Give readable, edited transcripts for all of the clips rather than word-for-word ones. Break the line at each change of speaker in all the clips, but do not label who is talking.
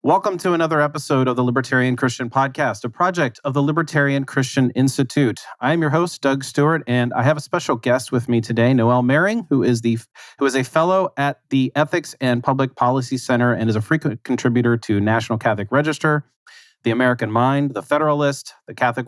Welcome to another episode of the Libertarian Christian Podcast, a project of the Libertarian Christian Institute. I am your host, Doug Stuart, and I have a special guest with me today, Noelle Mering, who is a fellow at the Ethics and Public Policy Center and is a frequent contributor to National Catholic Register, The American Mind, The Federalist, the Catholic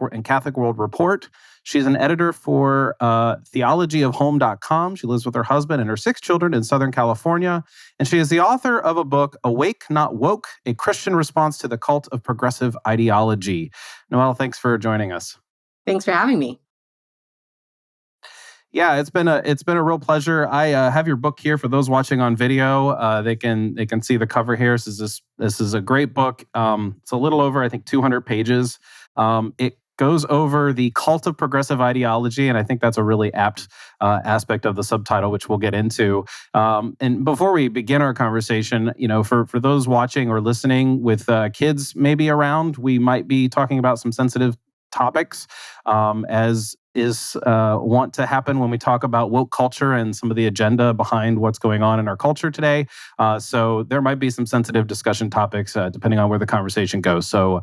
World Report. She's an editor for theologyofhome.com. She lives with her husband and her 6 children in Southern California. And she is the author of a book, Awake, Not Woke, A Christian Response to the Cult of Progressive Ideology. Noelle, thanks for joining us.
Thanks for having me.
Yeah, it's been a real pleasure. I have your book here for those watching on video. They can see the cover here. This is a great book. It's a little over, I think, 200 pages. It goes over the cult of progressive ideology, and I think that's a really apt aspect of the subtitle, which we'll get into. And before we begin our conversation, for those watching or listening with kids maybe around, we might be talking about some sensitive topics, as is want to happen when we talk about woke culture and some of the agenda behind what's going on in our culture today. So there might be some sensitive discussion topics depending on where the conversation goes. So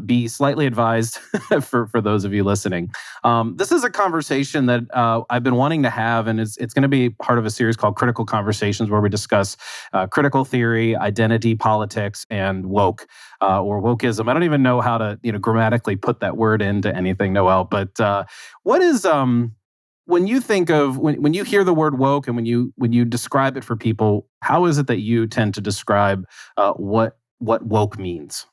be slightly advised for those of you listening. This is a conversation that I've been wanting to have, and it's going to be part of a series called Critical Conversations, where we discuss critical theory, identity, politics, and woke or wokism. I don't even know how to grammatically put that word into anything, Noelle, but what is when you think of when you hear the word woke and when you describe it for people, how is it that you tend to describe what woke means?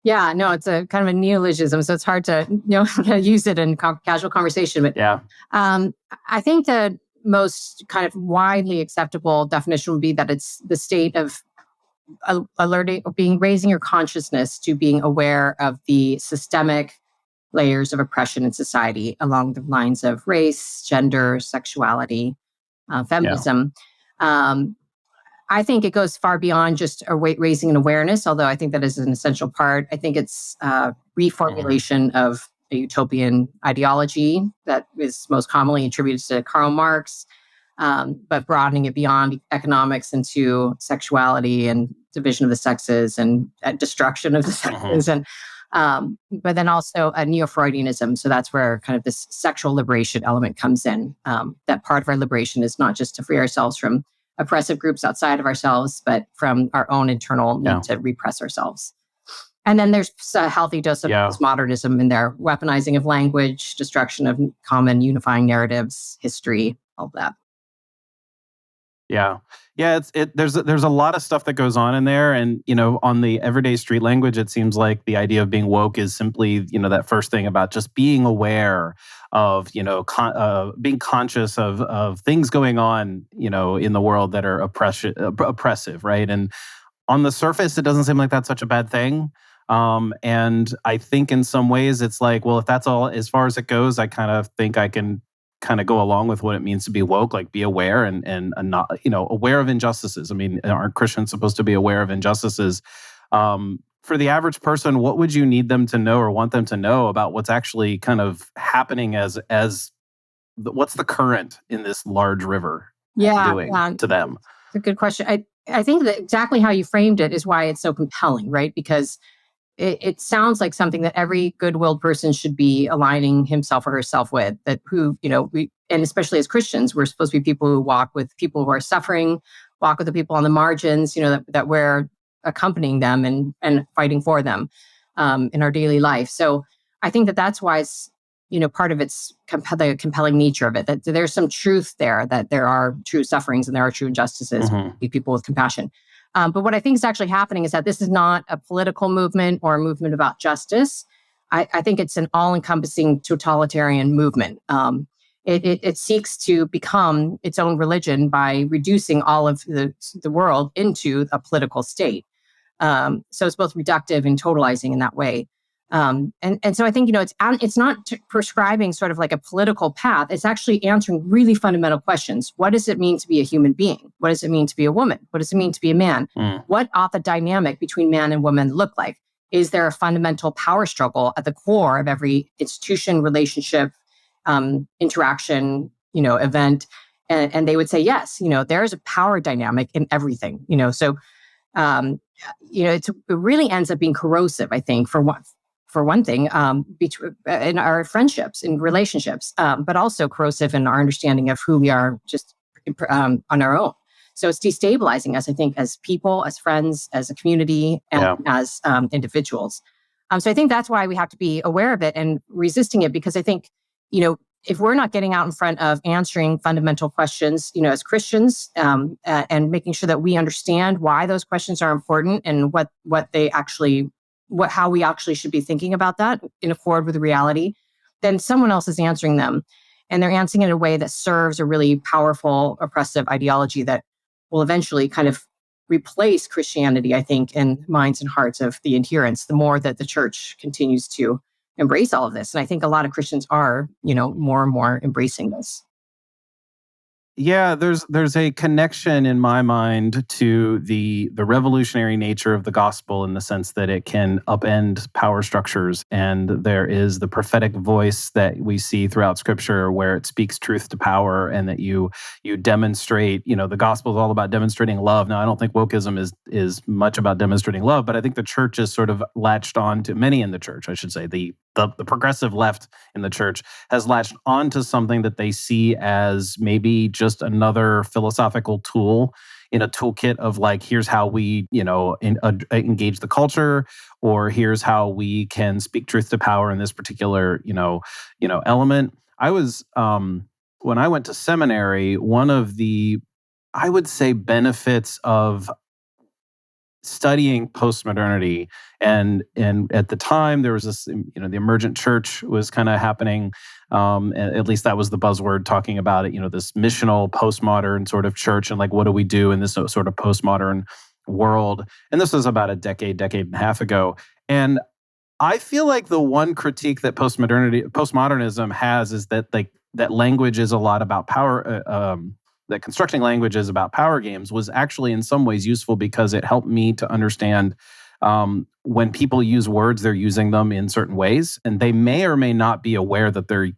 Yeah, no, it's a kind of a neologism, so it's hard to use it in casual conversation. But
yeah,
I think the most kind of widely acceptable definition would be that it's the state of alerting, raising your consciousness to being aware of the systemic layers of oppression in society along the lines of race, gender, sexuality, feminism. Yeah. I think it goes far beyond just raising an awareness, although I think that is an essential part. I think it's reformulation of a utopian ideology that is most commonly attributed to Karl Marx, but broadening it beyond economics into sexuality and division of the sexes and destruction of the sexes. And but then also a neo-Freudianism. So that's where kind of this sexual liberation element comes in. That part of our liberation is not just to free ourselves from oppressive groups outside of ourselves, but from our own internal need to repress ourselves. And then there's a healthy dose of postmodernism in there, weaponizing of language, destruction of common unifying narratives, history, all that.
Yeah. There's a lot of stuff that goes on in there, and on the everyday street language, it seems like the idea of being woke is simply that first thing about just being aware of being conscious of things going on in the world that are oppressive, right? And on the surface, it doesn't seem like that's such a bad thing. And I think in some ways it's like, well, if that's all as far as it goes, I kind of think I can kind of go along with what it means to be woke, like be aware and not, aware of injustices. I mean, aren't Christians supposed to be aware of injustices? For the average person, what would you need them to know or want them to know about what's actually kind of happening what's the current in this large river doing to them?
It's a good question. I think that exactly how you framed it is why it's so compelling, right? Because it sounds like something that every good-willed person should be aligning himself or herself with, and especially as Christians, we're supposed to be people who walk with people who are suffering, walk with the people on the margins, that we're accompanying them and fighting for them in our daily life. So I think that that's why it's, part of its the compelling nature of it, that there's some truth there, that there are true sufferings and there are true injustices, people with compassion. But what I think is actually happening is that this is not a political movement or a movement about justice. I think it's an all-encompassing totalitarian movement. It seeks to become its own religion by reducing all of the world into a political state. So it's both reductive and totalizing in that way. And so I think, it's not prescribing sort of like a political path. It's actually answering really fundamental questions. What does it mean to be a human being? What does it mean to be a woman? What does it mean to be a man? What ought the dynamic between man and woman look like? Is there a fundamental power struggle at the core of every institution, relationship, interaction, event? And they would say, yes, there is a power dynamic in everything, so um, it really ends up being corrosive, I think, for one thing, in our friendships, in relationships, but also corrosive in our understanding of who we are just on our own. So it's destabilizing us, I think, as people, as friends, as a community, and as individuals. So I think that's why we have to be aware of it and resisting it, because I think, if we're not getting out in front of answering fundamental questions, as Christians, and making sure that we understand why those questions are important and how we actually should be thinking about that in accord with reality, then someone else is answering them. And they're answering in a way that serves a really powerful, oppressive ideology that will eventually kind of replace Christianity, I think, in minds and hearts of the adherents, the more that the church continues to embrace all of this. And I think a lot of Christians are, more and more embracing this.
Yeah, there's a connection in my mind to the revolutionary nature of the gospel, in the sense that it can upend power structures, and there is the prophetic voice that we see throughout Scripture where it speaks truth to power, and that you demonstrate. The gospel is all about demonstrating love. Now, I don't think wokism is much about demonstrating love, but I think the church is sort of latched on to, many in the church, I should say, the progressive left in the church has latched onto something that they see as maybe just another philosophical tool in a toolkit of, like, here's how we, engage the culture, or here's how we can speak truth to power in this particular, element. I was, when I went to seminary, one of the, I would say, benefits of studying postmodernity, and at the time there was this, the emergent church was kind of happening, at least that was the buzzword talking about it, this missional postmodern sort of church, and like, what do we do in this sort of postmodern world? And this was about a decade and a half ago. And I feel like the one critique that postmodernism has is that, like, that language is a lot about power. That constructing language is about power games was actually in some ways useful, because it helped me to understand, when people use words, they're using them in certain ways, and they may or may not be aware that they're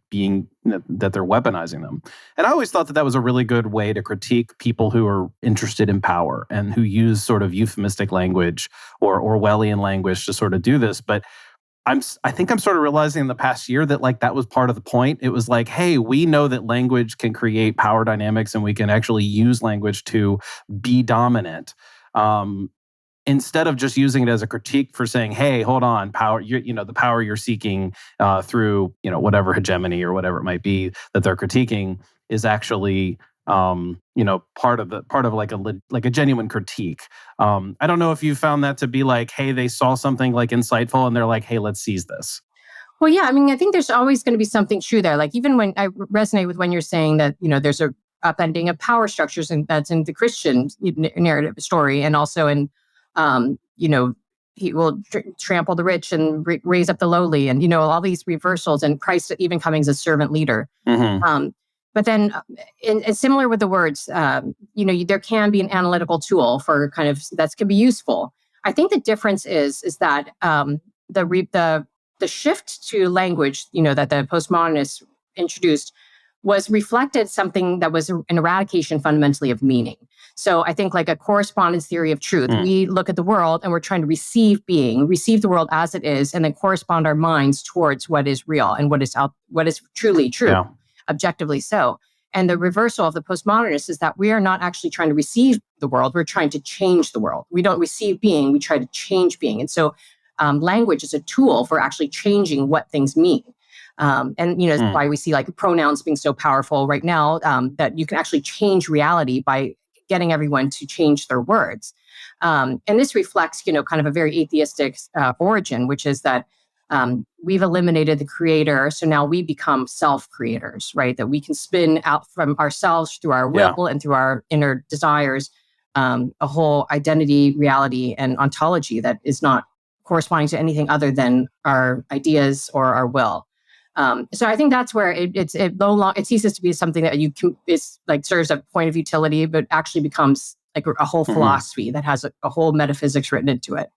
weaponizing them. And I always thought that was a really good way to critique people who are interested in power and who use sort of euphemistic language or Orwellian language to sort of do this. But I think I'm sort of realizing in the past year that, like, that was part of the point. It was like, hey, we know that language can create power dynamics, and we can actually use language to be dominant. Instead of just using it as a critique for saying, hey, hold on, power, the power you're seeking through, whatever hegemony or whatever it might be that they're critiquing is actually, part of like a genuine critique. I don't know if you found that to be like, hey, they saw something like insightful and they're like, hey, let's seize this.
Well, yeah, I mean, I think there's always going to be something true there. Like, even when I resonate with when you're saying that, there's a upending of power structures, and that's in the Christian narrative story, and also in, he will trample the rich and raise up the lowly, and, all these reversals, and Christ even coming as a servant leader.
Mm-hmm.
But then, similar with the words, there can be an analytical tool for kind of that can be useful. I think the difference is that the shift to language, that the postmodernists introduced, was reflected something that was an eradication fundamentally of meaning. So I think, like a correspondence theory of truth, we look at the world and we're trying to receive the world as it is, and then correspond our minds towards what is real and what is truly true. Yeah. Objectively so. And the reversal of the postmodernists is that we are not actually trying to receive the world, we're trying to change the world. We don't receive being, we try to change being. And so language is a tool for actually changing what things mean. That's why we see, like, pronouns being so powerful right now, that you can actually change reality by getting everyone to change their words. And this reflects, kind of a very atheistic origin, which is that we've eliminated the creator, so now we become self-creators, right? That we can spin out from ourselves through our will and through our inner desires, a whole identity, reality, and ontology that is not corresponding to anything other than our ideas or our will. So I think that's where it ceases to be something that serves a point of utility, but actually becomes like a whole philosophy that has a whole metaphysics written into it.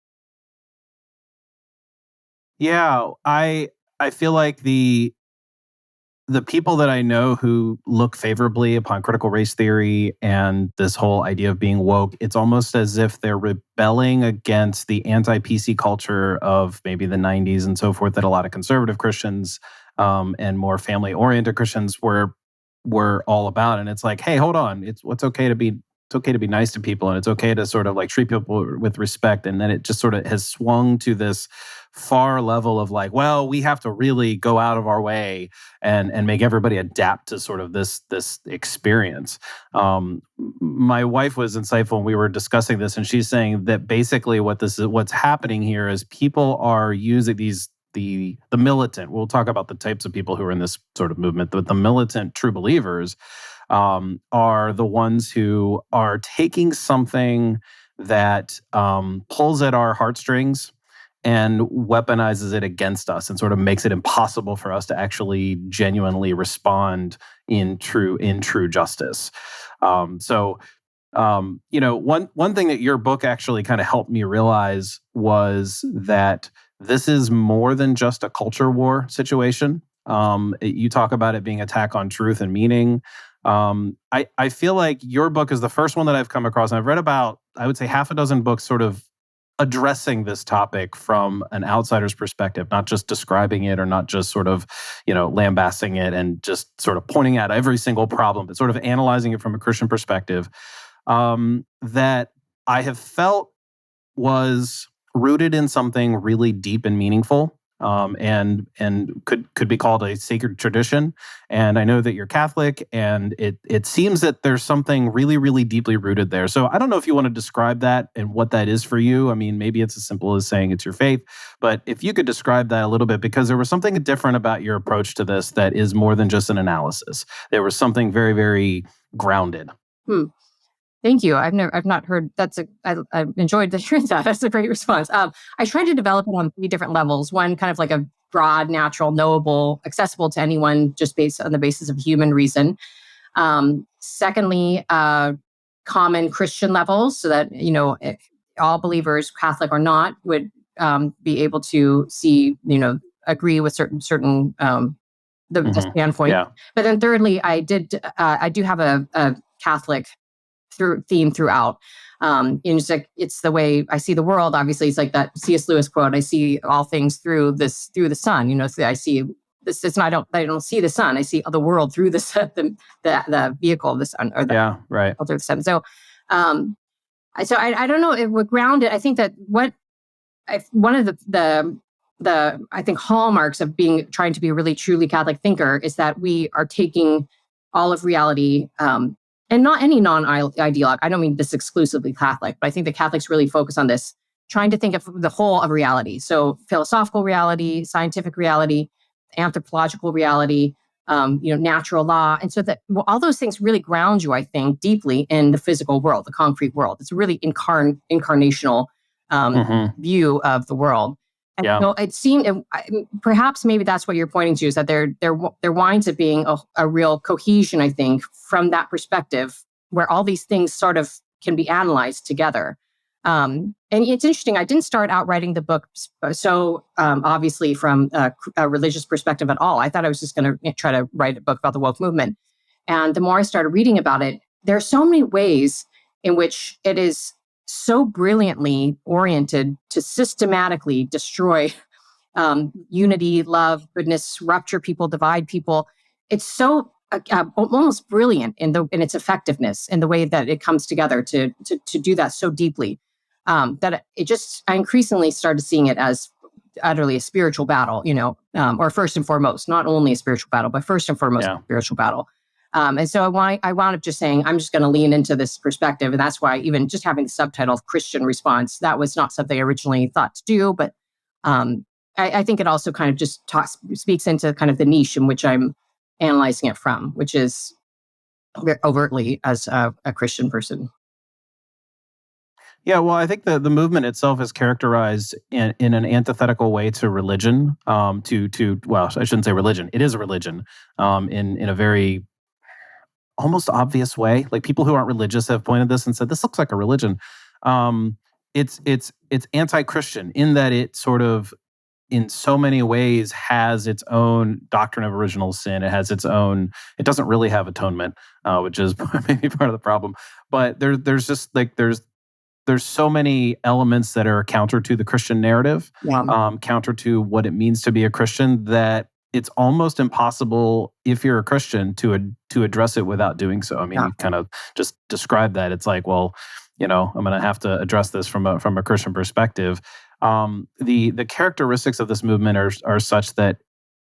Yeah, I feel like the the people that I know who look favorably upon critical race theory and this whole idea of being woke, it's almost as if they're rebelling against the anti-PC culture of maybe the 90s and so forth that a lot of conservative Christians and more family-oriented Christians were all about. And it's like, hey, hold on, it's okay to be nice to people, and it's okay to sort of like treat people with respect. And then it just sort of has swung to this far level of like, well, we have to really go out of our way and make everybody adapt to sort of this experience. My wife was insightful when we were discussing this, and she's saying that basically what's happening here is people are using the militant. We'll talk about the types of people who are in this sort of movement, but the militant true believers are the ones who are taking something that pulls at our heartstrings and weaponizes it against us and sort of makes it impossible for us to actually genuinely respond in true justice. One thing that your book actually kind of helped me realize was that this is more than just a culture war situation. You talk about it being attack on truth and meaning. I feel like your book is the first one that I've come across, and I've read about, I would say, half a dozen books sort of addressing this topic from an outsider's perspective, not just describing it or not just sort of, lambasting it and just sort of pointing out every single problem, but sort of analyzing it from a Christian perspective, that I have felt was rooted in something really deep and meaningful. And could be called a sacred tradition. And I know that you're Catholic, and it seems that there's something really, really deeply rooted there. So I don't know if you want to describe that and what that is for you. I mean, maybe it's as simple as saying it's your faith, but if you could describe that a little bit, because there was something different about your approach to this that is more than just an analysis. There was something very, very grounded.
Thank you. I've not heard. I enjoyed hearing that. That's a great response. I tried to develop it on 3 different levels. One, kind of like a broad, natural, knowable, accessible to anyone, just based on the basis of human reason. Secondly, common Christian levels, so that all believers, Catholic or not, would be able to see, agree with certain the standpoint.
Yeah.
But then thirdly, I do have a Catholic theme throughout. It's the way I see the world. Obviously, it's like that C.S. Lewis quote: "I see all things through the sun." So I see this. It's not. I don't see the sun. I see the world through the sun, the vehicle of the sun, or the filter of the sun. So, I don't know. It would ground it. I think that one of the I think hallmarks of trying to be a really truly Catholic thinker is that we are taking all of reality. And not any non-ideologue. I don't mean this exclusively Catholic, but I think the Catholics really focus on this, trying to think of the whole of reality. So philosophical reality, scientific reality, anthropological reality, natural law. And so that all those things really ground you, I think, deeply in the physical world, the concrete world. It's a really incarnational view of the world. And it seemed, perhaps maybe that's what you're pointing to, is that there winds up being a real cohesion, I think, from that perspective, where all these things sort of can be analyzed together. And it's interesting, I didn't start out writing the book so obviously from a religious perspective at all. I thought I was just going to try to write a book about the woke movement. And the more I started reading about it, there are so many ways in which it is so brilliantly oriented to systematically destroy unity, love, goodness, rupture people, divide people. It's so almost brilliant in its effectiveness, in the way that it comes together to do that so deeply, that I increasingly started seeing it as utterly a spiritual battle, or first and foremost, not only a spiritual battle, but first and foremost, a spiritual battle. And so I wound up just saying, I'm just going to lean into this perspective. And that's why even just having the subtitle of Christian Response, that was not something I originally thought to do. But I think it also kind of just speaks into kind of the niche in which I'm analyzing it from, which is overtly as a Christian person.
Yeah, well, I think the movement itself is characterized in an antithetical way to religion. Well, I shouldn't say religion. It is a religion in a very almost obvious way. Like, people who aren't religious have pointed this and said, this looks like a religion. It's anti-Christian in that it sort of in so many ways has its own doctrine of original sin. It has its own, it doesn't really have atonement, which is maybe part of the problem. But there's just like, there's so many elements that are counter to the Christian narrative,
Yeah.
counter to what it means to be a Christian, that it's almost impossible if you're a Christian to address it without doing so. I mean,
Yeah.
you kind of just described that. It's like, well, I'm going to have to address this from a Christian perspective. The characteristics of this movement are such that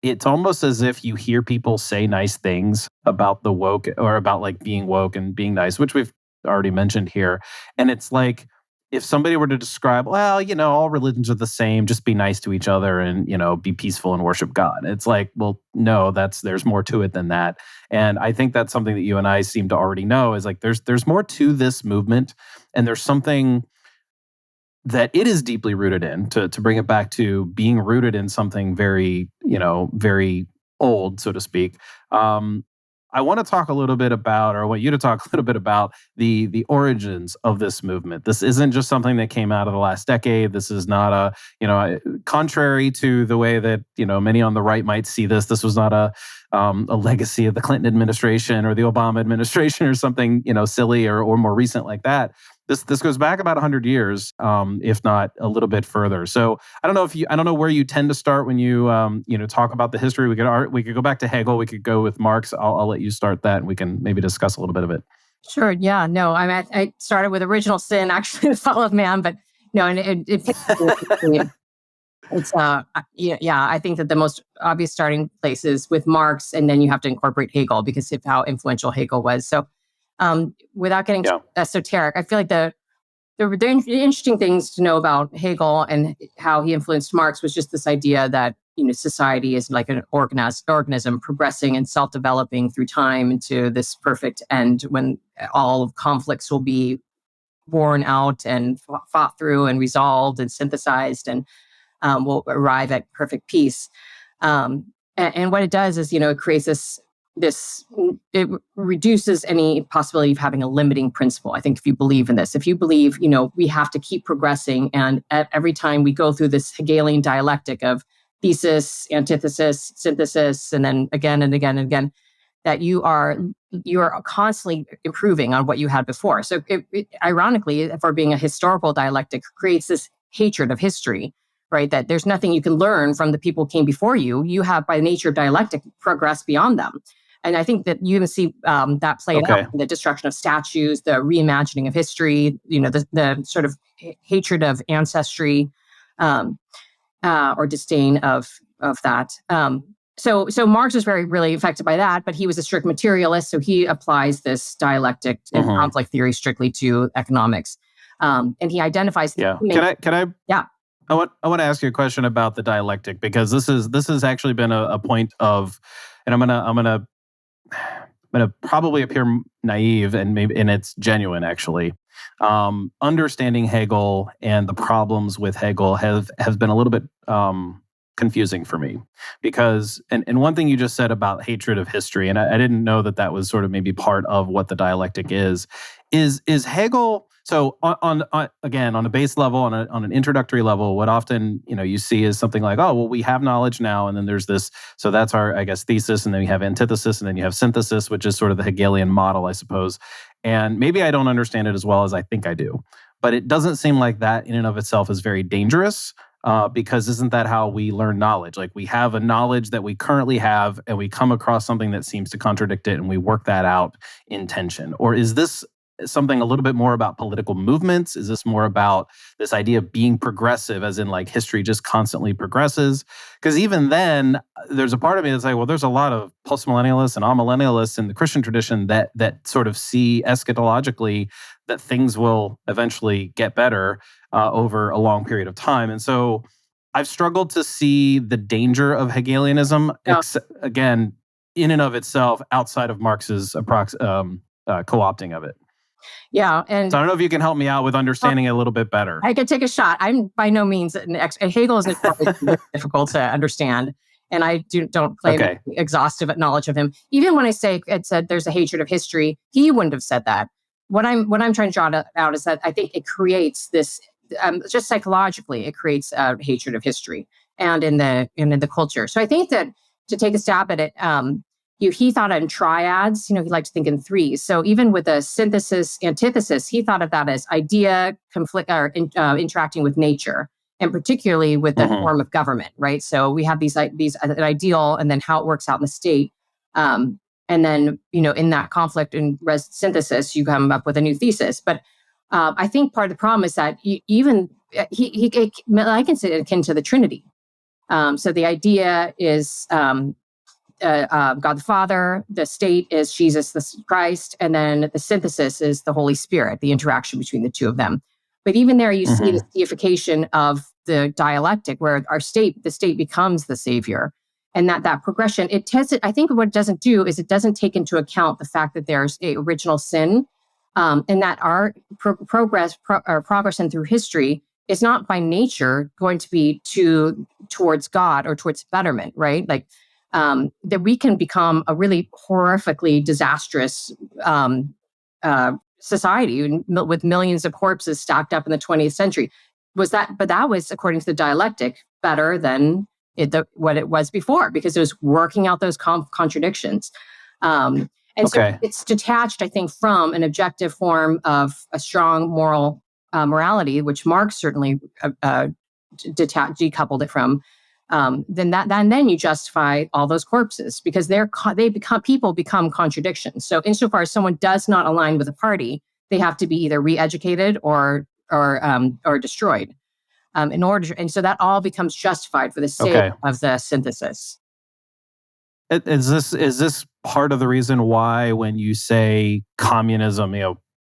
it's almost as if you hear people say nice things about the woke, or about like being woke and being nice, which we've already mentioned here. And it's like, if somebody were to describe, well, all religions are the same, just be nice to each other and, be peaceful and worship God. It's like, well, no, there's more to it than that. And I think that's something that you and I seem to already know, is like, there's more to this movement, and there's something that it is deeply rooted in, to bring it back to being rooted in something very, very old, so to speak. I want to talk a little bit about, or I want you to talk a little bit about the origins of this movement. This isn't just something that came out of the last decade. This is not contrary to the way that, many on the right might see this. This was not a legacy of the Clinton administration or the Obama administration or something, silly or more recent like that. This goes back about 100 years, if not a little bit further. So I don't know where you tend to start when you talk about the history. We could go back to Hegel. We could go with Marx. I'll let you start that, and we can maybe discuss a little bit of it.
Sure. Yeah. No, I started with original sin, actually, the fall of man, but no, and it's I think that the most obvious starting place is with Marx, and then you have to incorporate Hegel because of how influential Hegel was. So without getting esoteric, I feel like the interesting things to know about Hegel and how he influenced Marx was just this idea that society is like an organism progressing and self-developing through time into this perfect end, when all conflicts will be worn out and fought through and resolved and synthesized, and will arrive at perfect peace. And what it does is, it creates it reduces any possibility of having a limiting principle. I think if you believe in this, if you believe, we have to keep progressing, and at every time we go through this Hegelian dialectic of thesis, antithesis, synthesis, and then again and again and again, that you are constantly improving on what you had before. So ironically, for being a historical dialectic, creates this hatred of history, right? That there's nothing you can learn from the people who came before you. You have, by nature of dialectic, progressed beyond them. And I think that you can see that played out in the destruction of statues, the reimagining of history, the sort of hatred of ancestry, or disdain of that. So Marx was really affected by that, but he was a strict materialist, so he applies this dialectic and conflict theory strictly to economics, and he identifies.
Yeah. Can I? Yeah. I want to ask you a question about the dialectic, because this has actually been a point of, and I'm gonna probably appear naive, and it's genuine actually. Understanding Hegel and the problems with Hegel has been a little bit confusing for me, because and one thing you just said about hatred of history, and I didn't know that was sort of maybe part of what the dialectic is Hegel. So on a base level, on an introductory level, what often you see is something like, oh, well, we have knowledge now, and then there's this. So that's our, I guess, thesis, and then you have antithesis, and then you have synthesis, which is sort of the Hegelian model, I suppose. And maybe I don't understand it as well as I think I do, but it doesn't seem like that in and of itself is very dangerous. Because isn't that how we learn knowledge? Like, we have a knowledge that we currently have, and we come across something that seems to contradict it, and we work that out in tension. Or is this something a little bit more about political movements? Is this more about this idea of being progressive, as in like history just constantly progresses? Because even then, there's a part of me that's like, well, there's a lot of postmillennialists and amillennialists in the Christian tradition that sort of see eschatologically that things will eventually get better over a long period of time. And so I've struggled to see the danger of Hegelianism, again, in and of itself, outside of Marx's co-opting of it.
Yeah. And
so I don't know if you can help me out with understanding it a little bit better.
I could take a shot. I'm by no means an expert. Hegel is difficult to understand, and I don't claim exhaustive knowledge of him. Even when I say it said there's a hatred of history, he wouldn't have said that. What I'm trying to draw out is that I think it creates this, just psychologically, it creates a hatred of history. and in the culture. So I think that to take a stab at it, he thought in triads. He liked to think in threes. So even with the synthesis, antithesis, he thought of that as idea, conflict, or interacting with nature, and particularly with the form of government, right? So we have these an ideal, and then how it works out in the state. And then, in that conflict and synthesis, you come up with a new thesis. But I think part of the problem is that he likens it akin to the Trinity. So the idea is God the Father, the state is Jesus the Christ, and then the synthesis is the Holy Spirit, the interaction between the two of them. But even there, you see the deification of the dialectic, where the state becomes the savior. And that progression, I think what it doesn't do is it doesn't take into account the fact that there's a original sin, and that our progress and through history is not by nature going to be towards God or towards betterment, right? Like that we can become a really horrifically disastrous society with millions of corpses stacked up in the 20th century. But that was, according to the dialectic, better than what it was before, because it was working out those contradictions. So it's detached, I think, from an objective form of a strong moral morality, which Marx certainly decoupled it from. Then you justify all those corpses, because people become contradictions. So insofar as someone does not align with a party, they have to be either re-educated or destroyed. And so that all becomes justified for the sake of the synthesis.
Is this part of the reason why, when you say communism,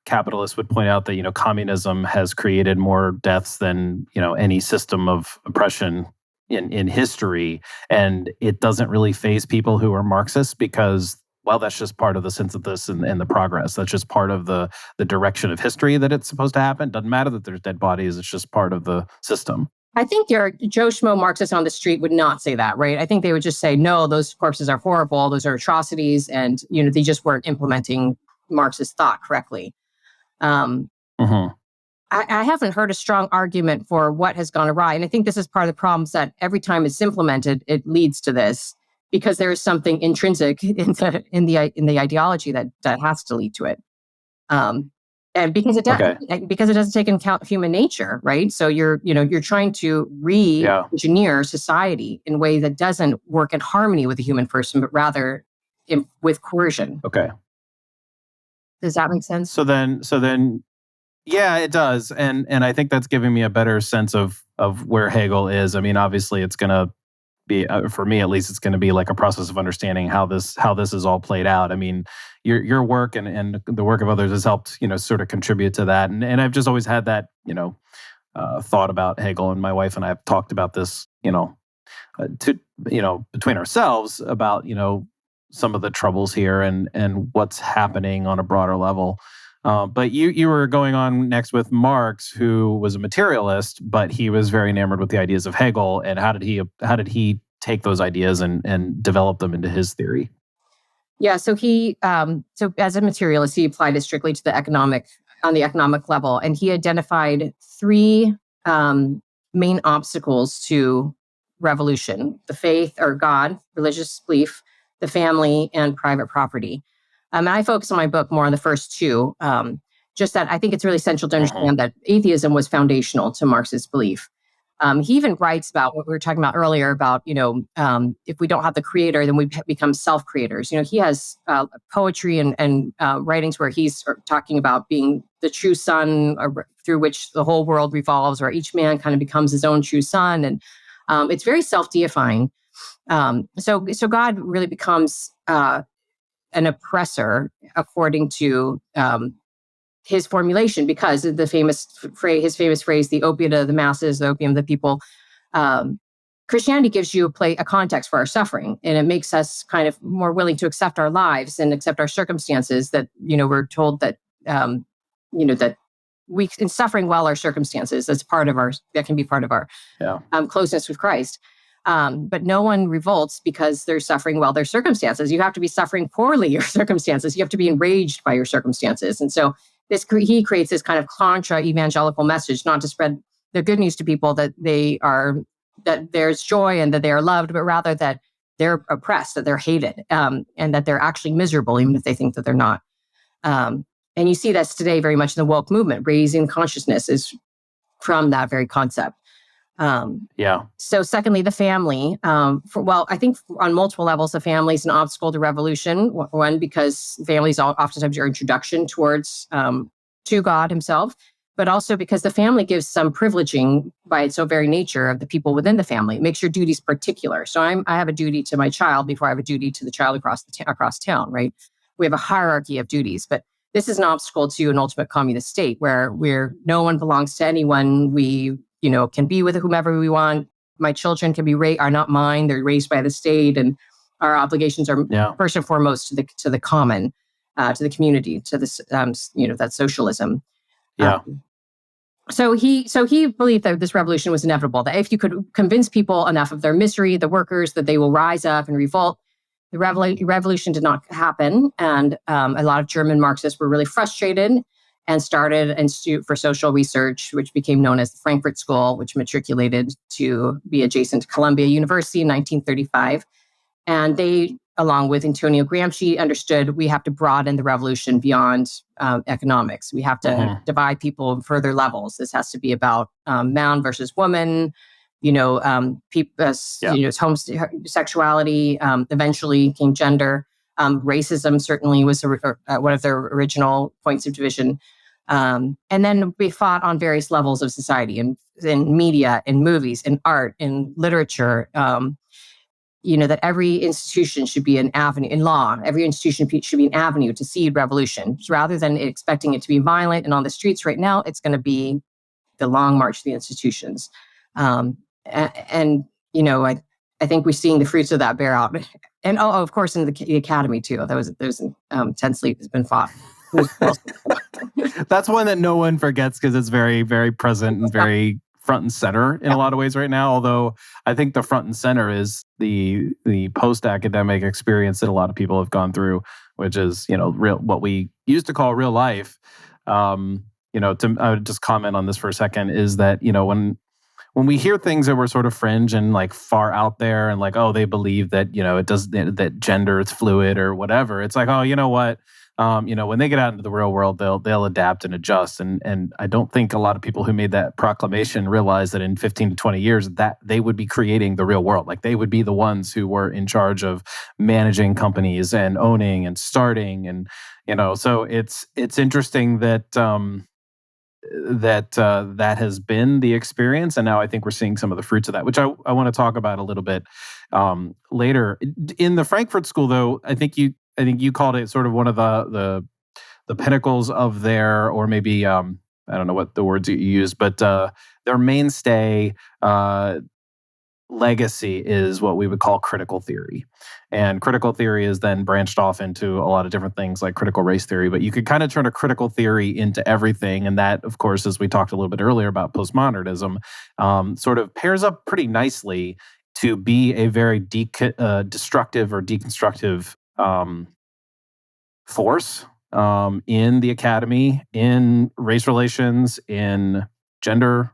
capitalists would point out that communism has created more deaths than any system of oppression in history, and it doesn't really faze people who are Marxists because, well, that's just part of the synthesis and the progress. That's just part of the direction of history that it's supposed to happen. Doesn't matter that there's dead bodies. It's just part of the system.
I think your Joe Schmo Marxists on the street would not say that, right? I think they would just say, no, those corpses are horrible. Those are atrocities. And, they just weren't implementing Marxist thought correctly. I haven't heard a strong argument for what has gone awry. And I think this is part of the problems, that every time it's implemented, it leads to this, because there is something intrinsic in the ideology that has to lead to it. And because it doesn't take into account human nature, right? So you're trying to re-engineer society in a way that doesn't work in harmony with the human person, but rather with coercion.
Okay.
Does that make sense?
So then, yeah, it does, and I think that's giving me a better sense of where Hegel is. I mean, obviously, it's going to be, for me at least, it's going to be like a process of understanding how this is all played out. I mean, your work and the work of others has helped sort of contribute to that, and I've just always had that thought about Hegel, and my wife and I have talked about this between ourselves about some of the troubles here and what's happening on a broader level. But you were going on next with Marx, who was a materialist, but he was very enamored with the ideas of Hegel. And how did he take those ideas and develop them into his theory?
Yeah, so he as a materialist, he applied it strictly to the economic level, and he identified three main obstacles to revolution: the faith or God, religious belief, the family, and private property. And I focus on my book more on the first two, just that I think it's really essential to understand that atheism was foundational to Marx's belief. He even writes about what we were talking about earlier about, if we don't have the creator, then we become self-creators. He has poetry and writings where he's talking about being the true sun through which the whole world revolves, or each man kind of becomes his own true sun. And it's very self-deifying. So God really becomes an oppressor according to his formulation, because of his famous phrase, the opiate of the masses, the opium of the people. Christianity gives you a context for our suffering, and it makes us kind of more willing to accept our lives and accept our circumstances, that, we're told that, that we, in suffering well our circumstances, that can be part of our closeness with Christ. But no one revolts because they're suffering well their circumstances. You have to be suffering poorly your circumstances. You have to be enraged by your circumstances. And so he creates this kind of contra-evangelical message, not to spread the good news to people that they are that there's joy and that they are loved, but rather that they're oppressed, that they're hated, and that they're actually miserable, even if they think that they're not. And you see that's today very much in the woke movement. Raising consciousness is from that very concept. So secondly, the family. I think on multiple levels, the family is an obstacle to revolution. One, because families oftentimes are introduction towards to God himself, but also because the family gives some privileging by its so very nature of the people within the family. It makes your duties particular. So I have a duty to my child before I have a duty to the child across town, right? We have a hierarchy of duties, but this is an obstacle to an ultimate communist state where no one belongs to anyone. We, can be with whomever we want. My children can are not mine. They're raised by the state, and our obligations are first and foremost to the common, to the community, to this, that's socialism. So he believed that this revolution was inevitable, that if you could convince people enough of their misery, the workers, that they will rise up and revolt. The revolution did not happen. And a lot of German Marxists were really frustrated and started an institute for social research, which became known as the Frankfurt School, which matriculated to be adjacent to Columbia University in 1935. And they, along with Antonio Gramsci, understood we have to broaden the revolution beyond economics. We have to divide people in further levels. This has to be about man versus woman, homosexuality, eventually came gender. Racism certainly was one of their original points of division. And then we fought on various levels of society, in media, in movies, in art, in literature, that every institution should be an avenue, in law, every institution should be an avenue to seed revolution. Rather than expecting it to be violent and on the streets right now, it's going to be the long march to the institutions. I think we're seeing the fruits of that bear out. And of course, in the academy too. There's intensely has been fought.
That's one that no one forgets because it's very, very present and very front and center in a lot of ways right now. Although I think the front and center is the post-academic experience that a lot of people have gone through, which is what we used to call real life. I would just comment on this for a second. Is that when we hear things that were sort of fringe and like far out there and like, oh, they believe that, that gender is fluid or whatever. It's like, oh, you know what? When they get out into the real world, they'll adapt and adjust. And I don't think a lot of people who made that proclamation realize that in 15 to 20 years that they would be creating the real world. Like they would be the ones who were in charge of managing companies and owning and starting. And, so it's interesting that, that has been the experience, and now I think we're seeing some of the fruits of that, which I want to talk about a little bit later. In the Frankfurt School, though, I think you called it sort of one of the pinnacles of their, or maybe I don't know what the words you used, but their mainstay legacy is what we would call critical theory. And critical theory is then branched off into a lot of different things like critical race theory, but you could kind of turn a critical theory into everything. And that, of course, as we talked a little bit earlier about postmodernism, sort of pairs up pretty nicely to be a very destructive or deconstructive force in the academy, in race relations, in gender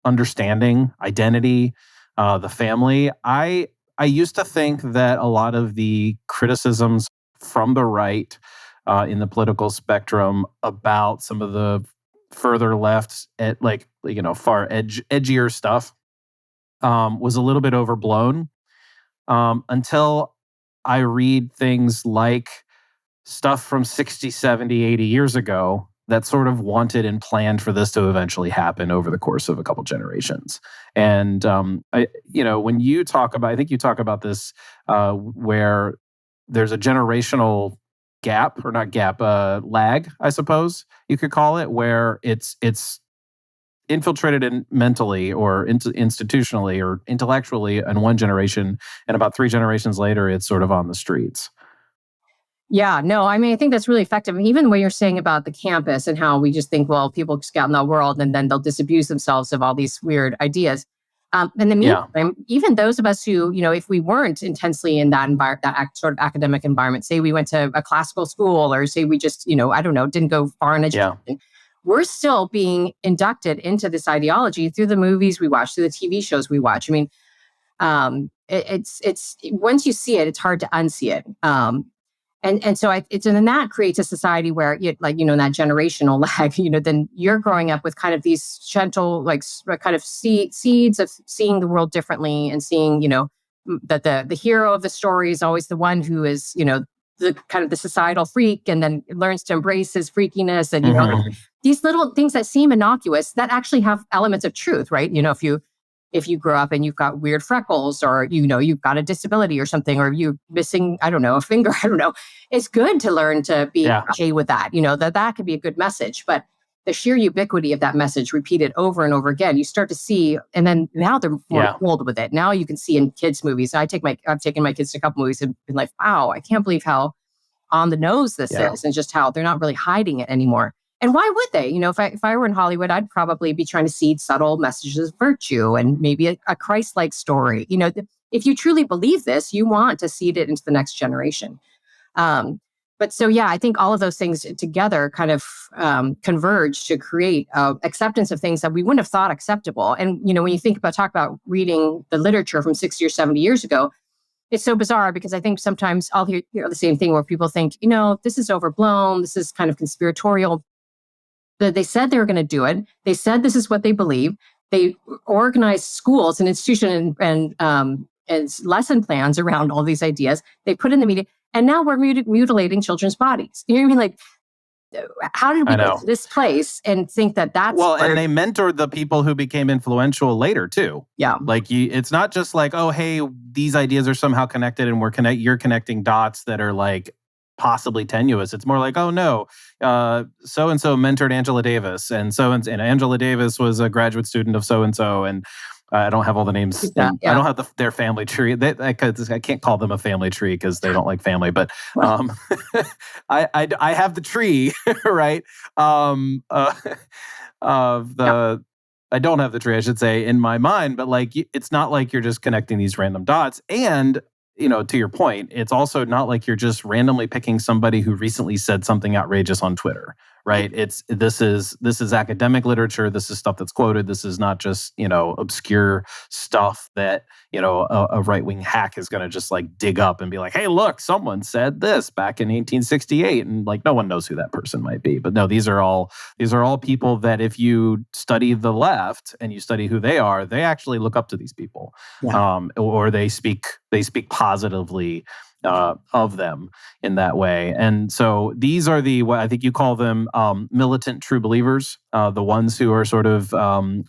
understanding, identity, the family. I used to think that a lot of the criticisms from the right in the political spectrum about some of the further left, at far edgier stuff, was a little bit overblown until I read things like stuff from 60, 70, 80 years ago that sort of wanted and planned for this to eventually happen over the course of a couple generations. And when you talk about, I think you talk about this where there's a generational gap, or not gap, lag, I suppose you could call it, where it's infiltrated in mentally or institutionally or intellectually in one generation, and about 3 generations later, it's sort of on the streets.
Yeah, no, I mean, I think that's really effective. Even what you're saying about the campus and how we just think, well, people just get out in the world and then they'll disabuse themselves of all these weird ideas. In the meantime, even those of us who, if we weren't intensely in that sort of academic environment, say we went to a classical school, or say we just, didn't go far in education, we're still being inducted into this ideology through the movies we watch, through the TV shows we watch. I mean, It's once you see it, it's hard to unsee it. And so and that creates a society where, like, that generational lag, then you're growing up with kind of these gentle, like, kind of seeds of seeing the world differently, and seeing, that the hero of the story is always the one who is, the kind of the societal freak, and then learns to embrace his freakiness. And, these little things that seem innocuous that actually have elements of truth, right? If you grow up and you've got weird freckles, or, you've got a disability or something, or you're missing, I don't know, a finger, I don't know. It's good to learn to be okay with that, that could be a good message. But the sheer ubiquity of that message repeated over and over again, you start to see, and then now they're more bold with it. Now you can see in kids' movies. I've taken my kids to a couple movies and been like, wow, I can't believe how on the nose this is, and just how they're not really hiding it anymore. And why would they? If I were in Hollywood, I'd probably be trying to seed subtle messages of virtue and maybe a Christ-like story. If you truly believe this, you want to seed it into the next generation. But so, I think all of those things together kind of converge to create acceptance of things that we wouldn't have thought acceptable. And, when you talk about reading the literature from 60 or 70 years ago, it's so bizarre, because I think sometimes I'll hear the same thing where people think, this is overblown, this is kind of conspiratorial. They said they were going to do it. They said this is what they believe. They organized schools and institutions and lesson plans around all these ideas. They put in the media, and now we're mutilating children's bodies. You know what I mean? Like, how did we get to this place and think that that's...
Well, and they mentored the people who became influential later, too.
Yeah.
Like, it's not just like, oh, hey, these ideas are somehow connected, and you're connecting dots that are, like, possibly tenuous. It's more like, oh no, so-and-so mentored Angela Davis, and Angela Davis was a graduate student of so-and-so, and I don't have all the names. I don't have their family tree. I can't call them a family tree because they don't like family, but I have the tree, right? I don't have the tree, I should say, in my mind, but like, it's not like you're just connecting these random dots. And to your point, it's also not like you're just randomly picking somebody who recently said something outrageous on Twitter, right? This is academic literature. This is stuff that's quoted. This is not just, obscure stuff that, a right-wing hack is going to just like dig up and be like, hey, look, someone said this back in 1868. And like, no one knows who that person might be. But no, these are all people that if you study the left and you study who they are, they actually look up to these people. Or they speak positively of them in that way. And so these are what I think you call them militant true believers, the ones who are sort of,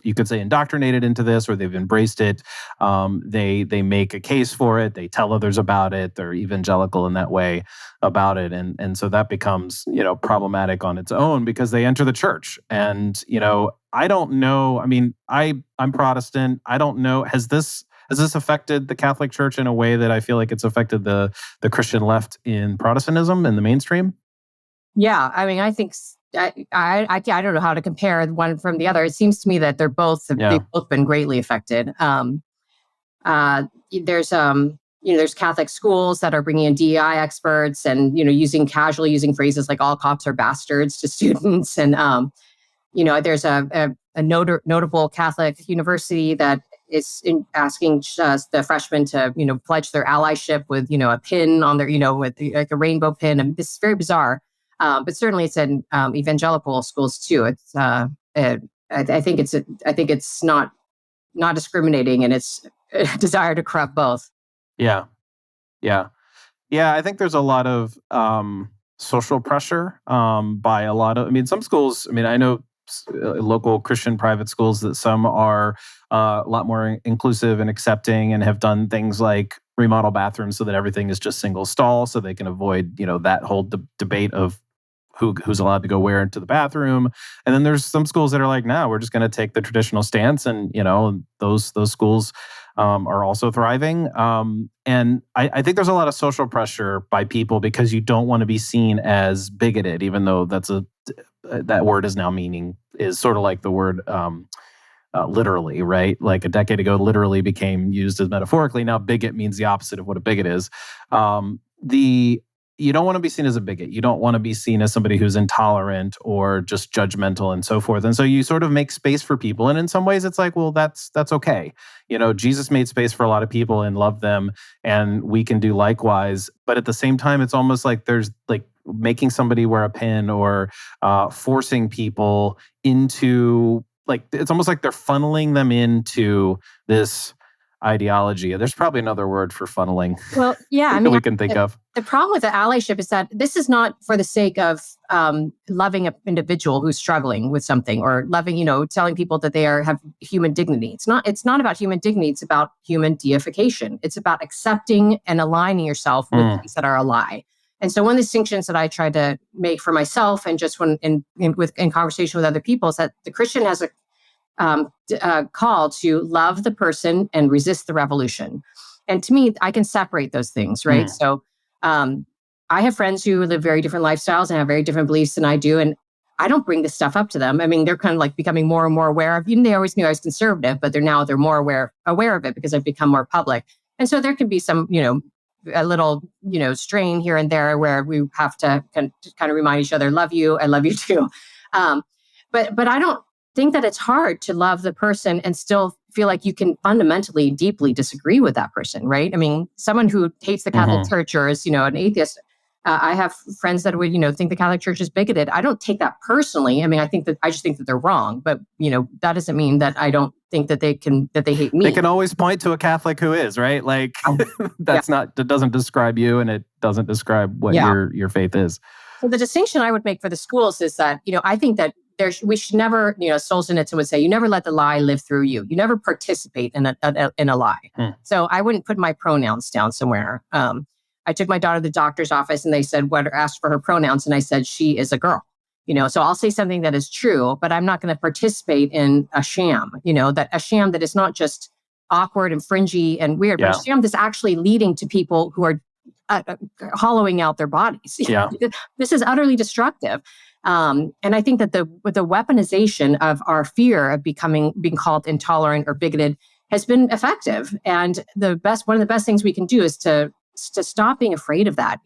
you could say, indoctrinated into this, or they've embraced it. They make a case for it. They tell others about it. They're evangelical in that way about it. And so that becomes, problematic on its own, because they enter the church. And, I don't know. I mean, I'm Protestant. I don't know. Has this affected the Catholic Church in a way that I feel like it's affected the Christian left in Protestantism in the mainstream?
Yeah, I mean, I think I don't know how to compare one from the other. It seems to me that they've both been greatly affected. There's Catholic schools that are bringing in DEI experts and using phrases like "all cops are bastards" to students, and there's a notable Catholic university that is asking the freshmen to, pledge their allyship with, a pin on their, with like a rainbow pin. And this is very bizarre. But certainly it's in evangelical schools too. It's I think it's not discriminating, and it's a desire to corrupt both.
Yeah. I think there's a lot of social pressure by a lot of. I mean, some schools. I mean, I know local Christian private schools that some are a lot more inclusive and accepting, and have done things like remodel bathrooms so that everything is just single stall, so they can avoid that whole debate of who's allowed to go where into the bathroom. And then there's some schools that are like, no, we're just going to take the traditional stance, and those schools are also thriving. And I think there's a lot of social pressure by people because you don't want to be seen as bigoted, even though that word is now is sort of like the word literally, right? Like a decade ago, literally became used as metaphorically. Now bigot means the opposite of what a bigot is. you don't want to be seen as a bigot. You don't want to be seen as somebody who's intolerant or just judgmental and so forth. And so you sort of make space for people. And in some ways it's like, well, that's okay. Jesus made space for a lot of people and loved them, and we can do likewise. But at the same time, it's almost like there's like making somebody wear a pin or forcing people into, like, it's almost like they're funneling them into this ideology. There's probably another word for funneling.
Well, yeah, I
that
mean,
we can think of.
The problem with the allyship is that this is not for the sake of loving an individual who's struggling with something, or loving, telling people that they have human dignity. It's not about human dignity. It's about human deification. It's about accepting and aligning yourself with things that are a lie. And so one of the distinctions that I try to make for myself, and just when in conversation with other people, is that the Christian has a call to love the person and resist the revolution. And to me, I can separate those things, right? So I have friends who live very different lifestyles and have very different beliefs than I do. And I don't bring this stuff up to them. I mean, they're kind of like becoming more and more aware of, they always knew I was conservative, but they're more aware of it because I've become more public. And so there can be some, a little, strain here and there where we have to kind of remind each other, love you, I love you too. But I don't think that it's hard to love the person and still feel like you can fundamentally, deeply disagree with that person, right? I mean, someone who hates the Catholic Church or is, an atheist, I have friends that would, think the Catholic Church is bigoted. I don't take that personally. I mean, I just think that they're wrong, but, that doesn't mean that I don't think that they hate me.
They can always point to a Catholic who is, right? Like that doesn't describe you, and it doesn't describe what your faith is.
So the distinction I would make for the schools is that, I think that we should never, Solzhenitsyn would say, you never let the lie live through you. You never participate in a lie. So I wouldn't put my pronouns down somewhere. I took my daughter to the doctor's office and they said, asked for her pronouns. And I said, she is a girl. So I'll say something that is true, but I'm not going to participate in a sham, that a sham that is not just awkward and fringy and weird, but a sham that's actually leading to people who are hollowing out their bodies.
Yeah.
This is utterly destructive. And I think that the weaponization of our fear of being called intolerant or bigoted has been effective. And one of the best things we can do is to stop being afraid of that.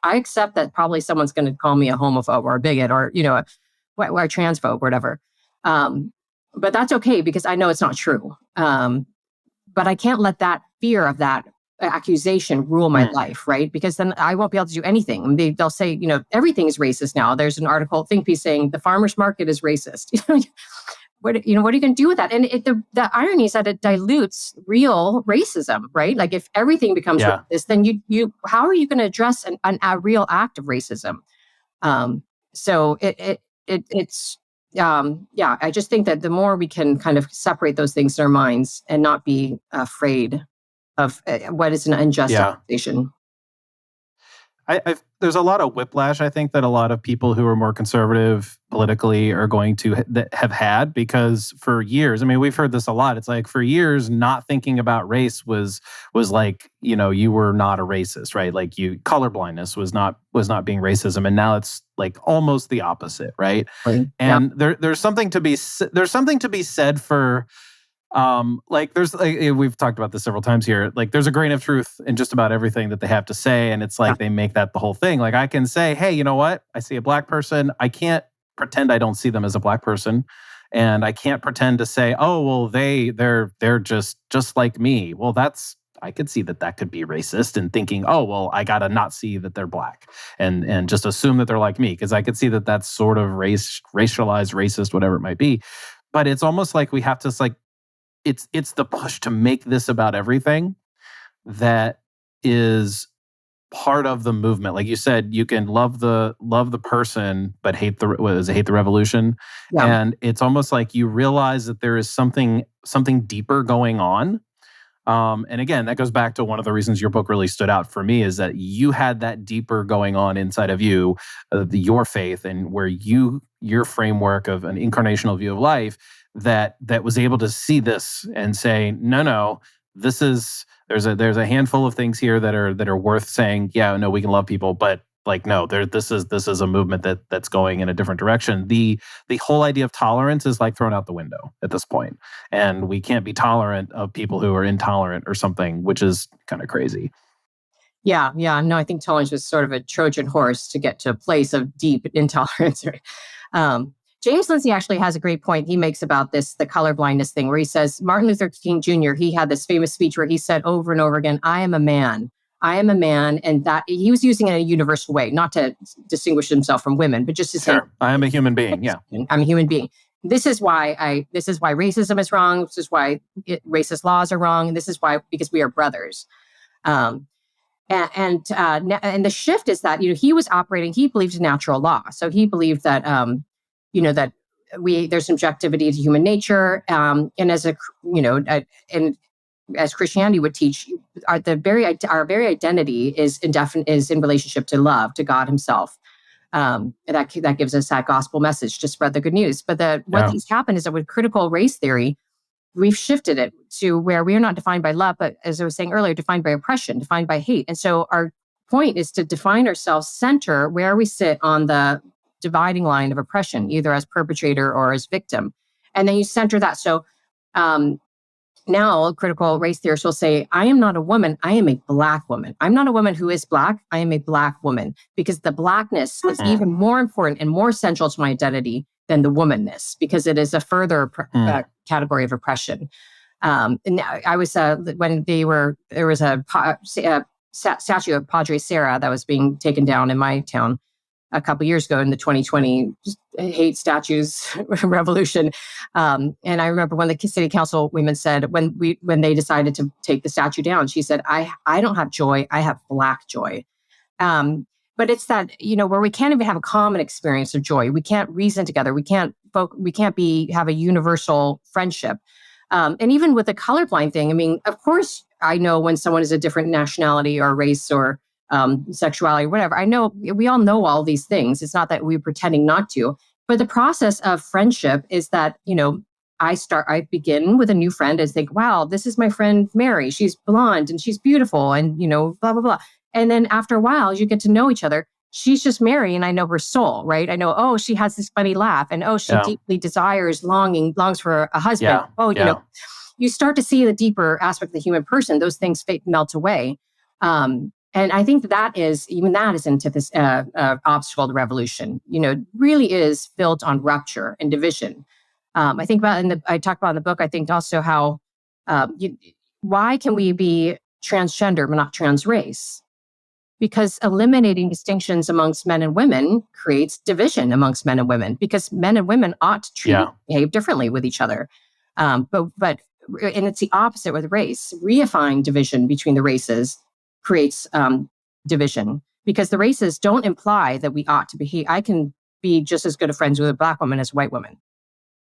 I accept that probably someone's going to call me a homophobe or a bigot or, a transphobe or whatever. But that's okay because I know it's not true. But I can't let that fear of that accusation rule my life, right? Because then I won't be able to do anything. They'll say, everything is racist now. There's an think piece saying the farmer's market is racist. What are you going to do with that? And the irony is that it dilutes real racism, right? Like if everything becomes racist, then how are you going to address a real act of racism? So it's I just think that the more we can kind of separate those things in our minds and not be afraid of what is an unjust accusation.
There's a lot of whiplash, I think, that a lot of people who are more conservative politically are going to have had, because for years, I mean, we've heard this a lot. It's like for years, not thinking about race was like, you were not a racist, right? Like colorblindness was not being racism, and now it's like almost the opposite, right? And there's something to be said for. We've talked about this several times here. Like, there's a grain of truth in just about everything that they have to say, and it's like they make that the whole thing. Like, I can say, hey, you know what? I see a black person. I can't pretend I don't see them as a black person, and I can't pretend to say, oh, well, they're just like me. Well, I could see that could be racist, and thinking, oh, well, I gotta not see that they're black and just assume that they're like me, because I could see that that's sort of racialized, racist, whatever it might be. But it's almost like we have to it's the push to make this about everything that is part of the movement. Like you said, you can love the person, but hate the revolution. Yeah. And it's almost like you realize that there is something deeper going on. And again, that goes back to one of the reasons your book really stood out for me, is that you had that deeper going on inside of you, your faith, and where your framework of an incarnational view of life that was able to see this and say, no, there's a handful of things here that are worth saying, yeah, no, we can love people, but like, no, this is a movement that's going in a different direction. The whole idea of tolerance is like thrown out the window at this point, and we can't be tolerant of people who are intolerant or something, which is kind of crazy.
Yeah, yeah. No, I think tolerance was sort of a Trojan horse to get to a place of deep intolerance. um, James Lindsay actually has a great point he makes about this, the colorblindness thing, where he says Martin Luther King Jr., he had this famous speech where he said over and over again, I am a man. I am a man. And that he was using it in a universal way, not to distinguish himself from women, but just to say,
I am a human being. Yeah.
I'm a human being. This is why racism is wrong. This is why racist laws are wrong. And this is why, because we are brothers. Um, and the shift is that, he was operating, he believed in natural law. So he believed that, that there's subjectivity to human nature. And as Christianity would teach, our very identity is in relationship to love, to God himself. That gives us that gospel message to spread the good news. But what has happened is that with critical race theory, we've shifted it to where we are not defined by love, but as I was saying earlier, defined by oppression, defined by hate. And so our point is to define ourselves, center where we sit on the dividing line of oppression, either as perpetrator or as victim. And then you center that. So now critical race theorists will say, I am not a woman, I am a Black woman. I'm not a woman who is Black, I am a Black woman, because the Blackness is even more important and more central to my identity than the womanness, because it is a further category of oppression. And I was when there was a statue of Padre Sarah that was being taken down in my town a couple years ago in the 2020 hate statues revolution. And I remember when the city council women said, when they decided to take the statue down, she said, I don't have joy, I have Black joy. But it's that, where we can't even have a common experience of joy. We can't reason together. We can't have a universal friendship. And even with the colorblind thing, I mean, of course, I know when someone is a different nationality or race or sexuality, or whatever. I know we all know all these things. It's not that we're pretending not to. But the process of friendship is that, I begin with a new friend and think, wow, this is my friend Mary. She's blonde and she's beautiful and, blah, blah, blah. And then after a while, as you get to know each other, she's just Mary and I know her soul, right? I know, she has this funny laugh and, she deeply longs for a husband. You start to see the deeper aspect of the human person. Those things melt away. And I think that is into this obstacle to revolution, really is built on rupture and division. I think about, I talk about in the book, I think also how, why can we be transgender but not trans race? Because eliminating distinctions amongst men and women creates division amongst men and women, because men and women ought to behave differently with each other. But it's the opposite with race. Reifying division between the races creates division, because the races don't imply that we ought to behave. I can be just as good of friends with a Black woman as a white woman.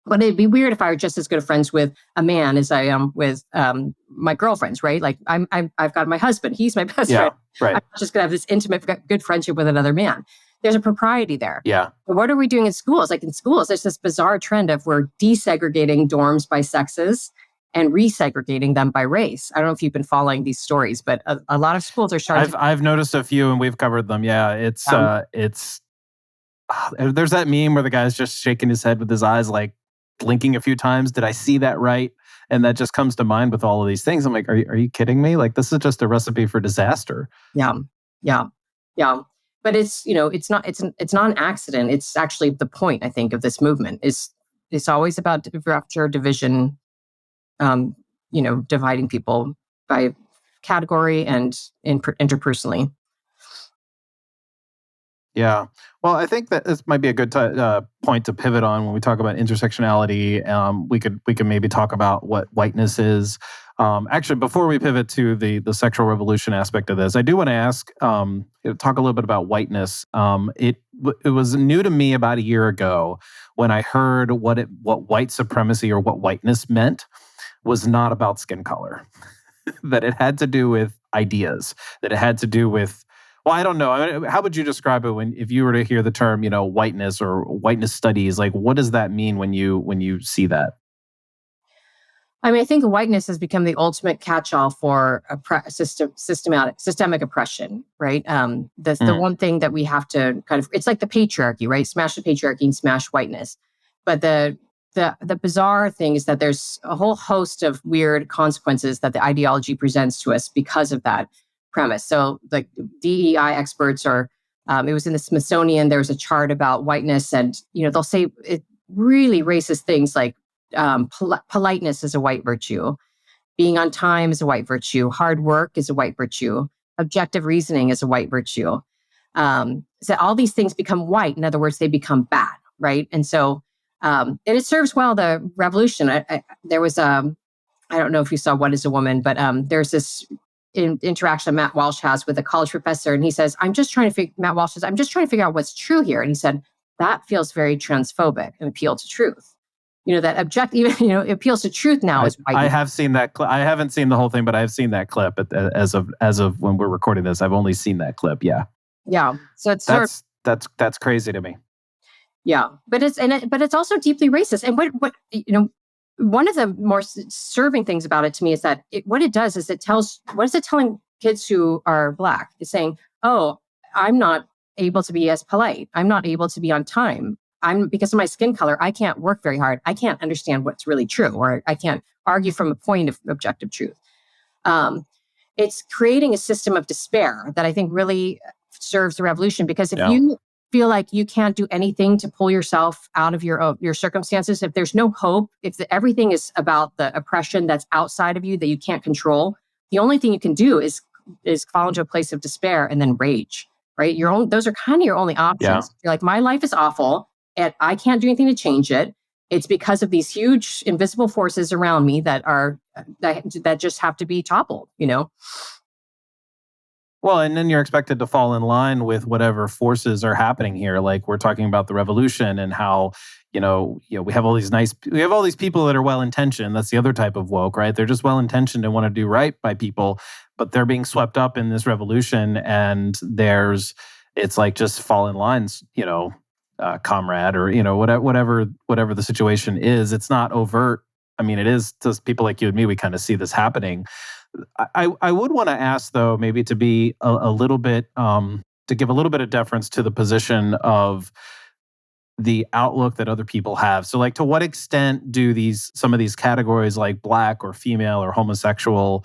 But it'd be weird if I were just as good of friends with a man as I am with my girlfriends, right? Like I've got my husband; he's my best friend. Right. I'm not just gonna have this intimate, good friendship with another man. There's a propriety there. Yeah. But what are we doing in schools? Like in schools, there's this bizarre trend of we're desegregating dorms by sexes and resegregating them by race. I don't know if you've been following these stories, but a lot of schools are starting.
I've noticed a few, and we've covered them. Yeah, it's there's that meme where the guy's just shaking his head with his eyes, like blinking a few times. Did I see that right? And that just comes to mind with all of these things. I'm like, are you kidding me? Like, this is just a recipe for disaster.
Yeah. But it's not an accident. It's actually the point, I think, of this movement. It's always about rupture, division, dividing people by category and interpersonally.
Yeah. Well, I think that this might be a good point to pivot on when we talk about intersectionality. We could maybe talk about what whiteness is. Actually, before we pivot to the sexual revolution aspect of this, I do want to ask, talk a little bit about whiteness. It was new to me about a year ago when I heard what white supremacy or what whiteness meant was not about skin color, that it had to do with ideas, that it had to do with, well, I don't know. I mean, how would you describe it if you were to hear the term, whiteness or whiteness studies? Like, what does that mean when you see that?
I mean, I think whiteness has become the ultimate catch-all for systemic oppression, right? That's the one thing that we have to it's like the patriarchy, right? Smash the patriarchy and smash whiteness. But the bizarre thing is that there's a whole host of weird consequences that the ideology presents to us because of that. premise. So like DEI experts or it was in the Smithsonian, there was a chart about whiteness, and they'll say really racist things like politeness is a white virtue, being on time is a white virtue, hard work is a white virtue, objective reasoning is a white virtue. So all these things become white. In other words, they become bad, right? And so, and it serves well the revolution. There was I don't know if you saw What is a Woman, but there's this interaction Matt Walsh has with a college professor, and he says, Matt Walsh says, I'm just trying to figure out what's true here. And he said, that feels very transphobic and appeal to truth. That appeals to truth now is white.
I have seen that clip. I haven't seen the whole thing, but I've seen that clip as of when we're recording this. I've only seen that clip. Yeah.
Yeah. So it's
that's crazy to me.
Yeah. But it's also deeply racist. And what one of the more serving things about it to me is that what it does is what is it telling kids who are Black? It's saying, oh, I'm not able to be as polite. I'm not able to be on time. Because of my skin color, I can't work very hard. I can't understand what's really true, or I can't argue from a point of objective truth. It's creating a system of despair that I think really serves the revolution, because if you feel like you can't do anything to pull yourself out of your circumstances, if there's no hope, if everything is about the oppression that's outside of you that you can't control, the only thing you can do is fall into a place of despair and then rage, right? Those are kind of your only options.
Yeah.
You're like, my life is awful and I can't do anything to change it. It's because of these huge invisible forces around me that just have to be toppled,
Well, and then you're expected to fall in line with whatever forces are happening here. Like we're talking about the revolution and how, we have all these people that are well-intentioned. That's the other type of woke, right? They're just well-intentioned and want to do right by people, but they're being swept up in this revolution, and it's like just fall in lines, comrade, or whatever the situation is. It's not overt. I mean, it is to people like you and me. We kind of see this happening. I would want to ask, though, maybe to be a little bit to give a little bit of deference to the position of the outlook that other people have. So, like, to what extent do some of these categories, like Black or female or homosexual,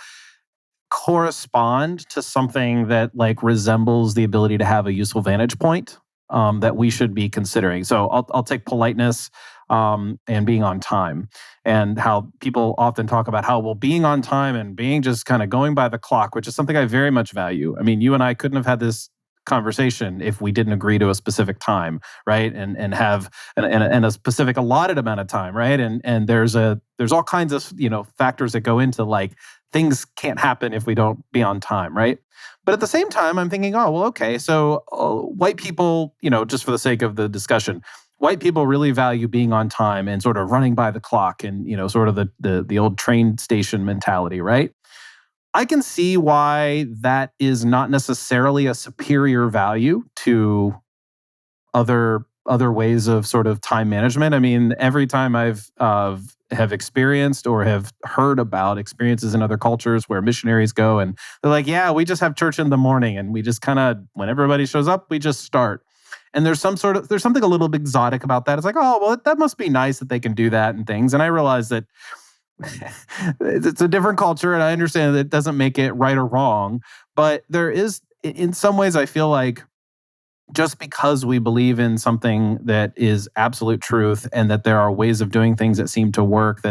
correspond to something that like resembles the ability to have a useful vantage point that we should be considering? So I'll take politeness and being on time, and how people often talk about how, being on time and being just kind of going by the clock, which is something I very much value. I mean, you and I couldn't have had this conversation if we didn't agree to a specific time, right? And have a specific allotted amount of time, right? And there's all kinds of factors that go into, like, things can't happen if we don't be on time, right? But at the same time, I'm thinking, okay, so white people, just for the sake of the discussion, white people really value being on time and sort of running by the clock and, sort of the old train station mentality, right? I can see why that is not necessarily a superior value to other ways of sort of time management. I mean, every time I've have experienced or have heard about experiences in other cultures where missionaries go and they're like, yeah, we just have church in the morning and we just kind of, when everybody shows up, we just start. And there's something a little bit exotic about that. It's like, that must be nice that they can do that and things. And I realize that it's a different culture, and I understand that it doesn't make it right or wrong. But there is, in some ways, I feel like just because we believe in something that is absolute truth and that there are ways of doing things that seem to work,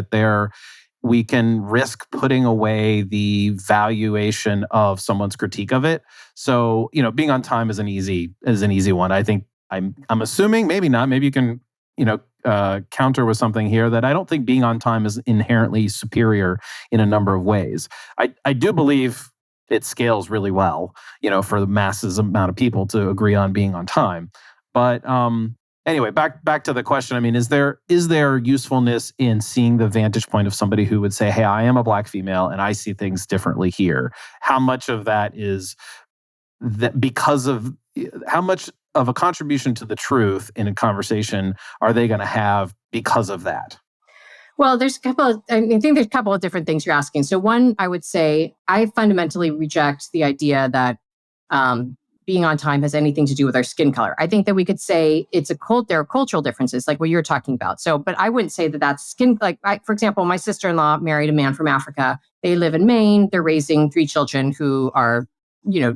we can risk putting away the valuation of someone's critique of it. So, being on time is an easy one. I think I'm assuming, maybe not, maybe you can, counter with something here, that I don't think being on time is inherently superior in a number of ways. I do believe it scales really well, for the masses amount of people to agree on being on time. But anyway, back to the question. I mean, is there usefulness in seeing the vantage point of somebody who would say, hey, I am a Black female and I see things differently here? How much of that is that because of how much of a contribution to the truth in a conversation are they going to have because of that?
Well, I think there's a couple of different things you're asking. So one, I would say I fundamentally reject the idea that being on time has anything to do with our skin color. I think that we could say there are cultural differences, like what you're talking about. So, but I wouldn't say that that's skin. For example, my sister-in-law married a man from Africa. They live in Maine. They're raising 3 children who are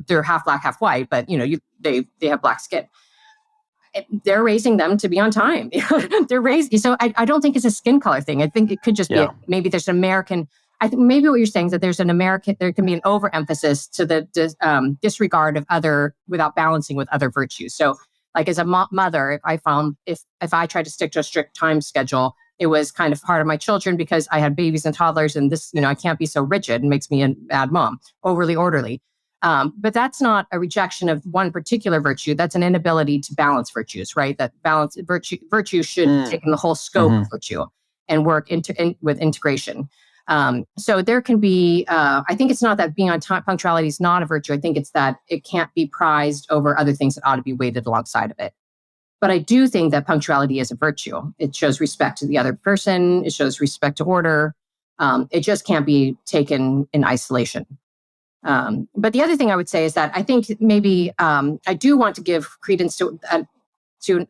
they're half black, half white, but they have black skin. They're raising them to be on time. They're raised. So I don't think it's a skin color thing. I think it could just be maybe there's an American. I think maybe what you're saying is that there can be an overemphasis to the disregard of other without balancing with other virtues. So like as a mother, I found if I tried to stick to a strict time schedule, it was kind of hard on my children because I had babies and toddlers and this, I can't be so rigid. It makes me a bad mom, overly orderly. But that's not a rejection of one particular virtue. That's an inability to balance virtues, right? That balance virtue should take in the whole scope of virtue and work with integration. So there can be, I think it's not that being on time, punctuality is not a virtue. I think it's that it can't be prized over other things that ought to be weighted alongside of it. But I do think that punctuality is a virtue. It shows respect to the other person. It shows respect to order. It just can't be taken in isolation. But the other thing I would say is that I think maybe I do want to give credence to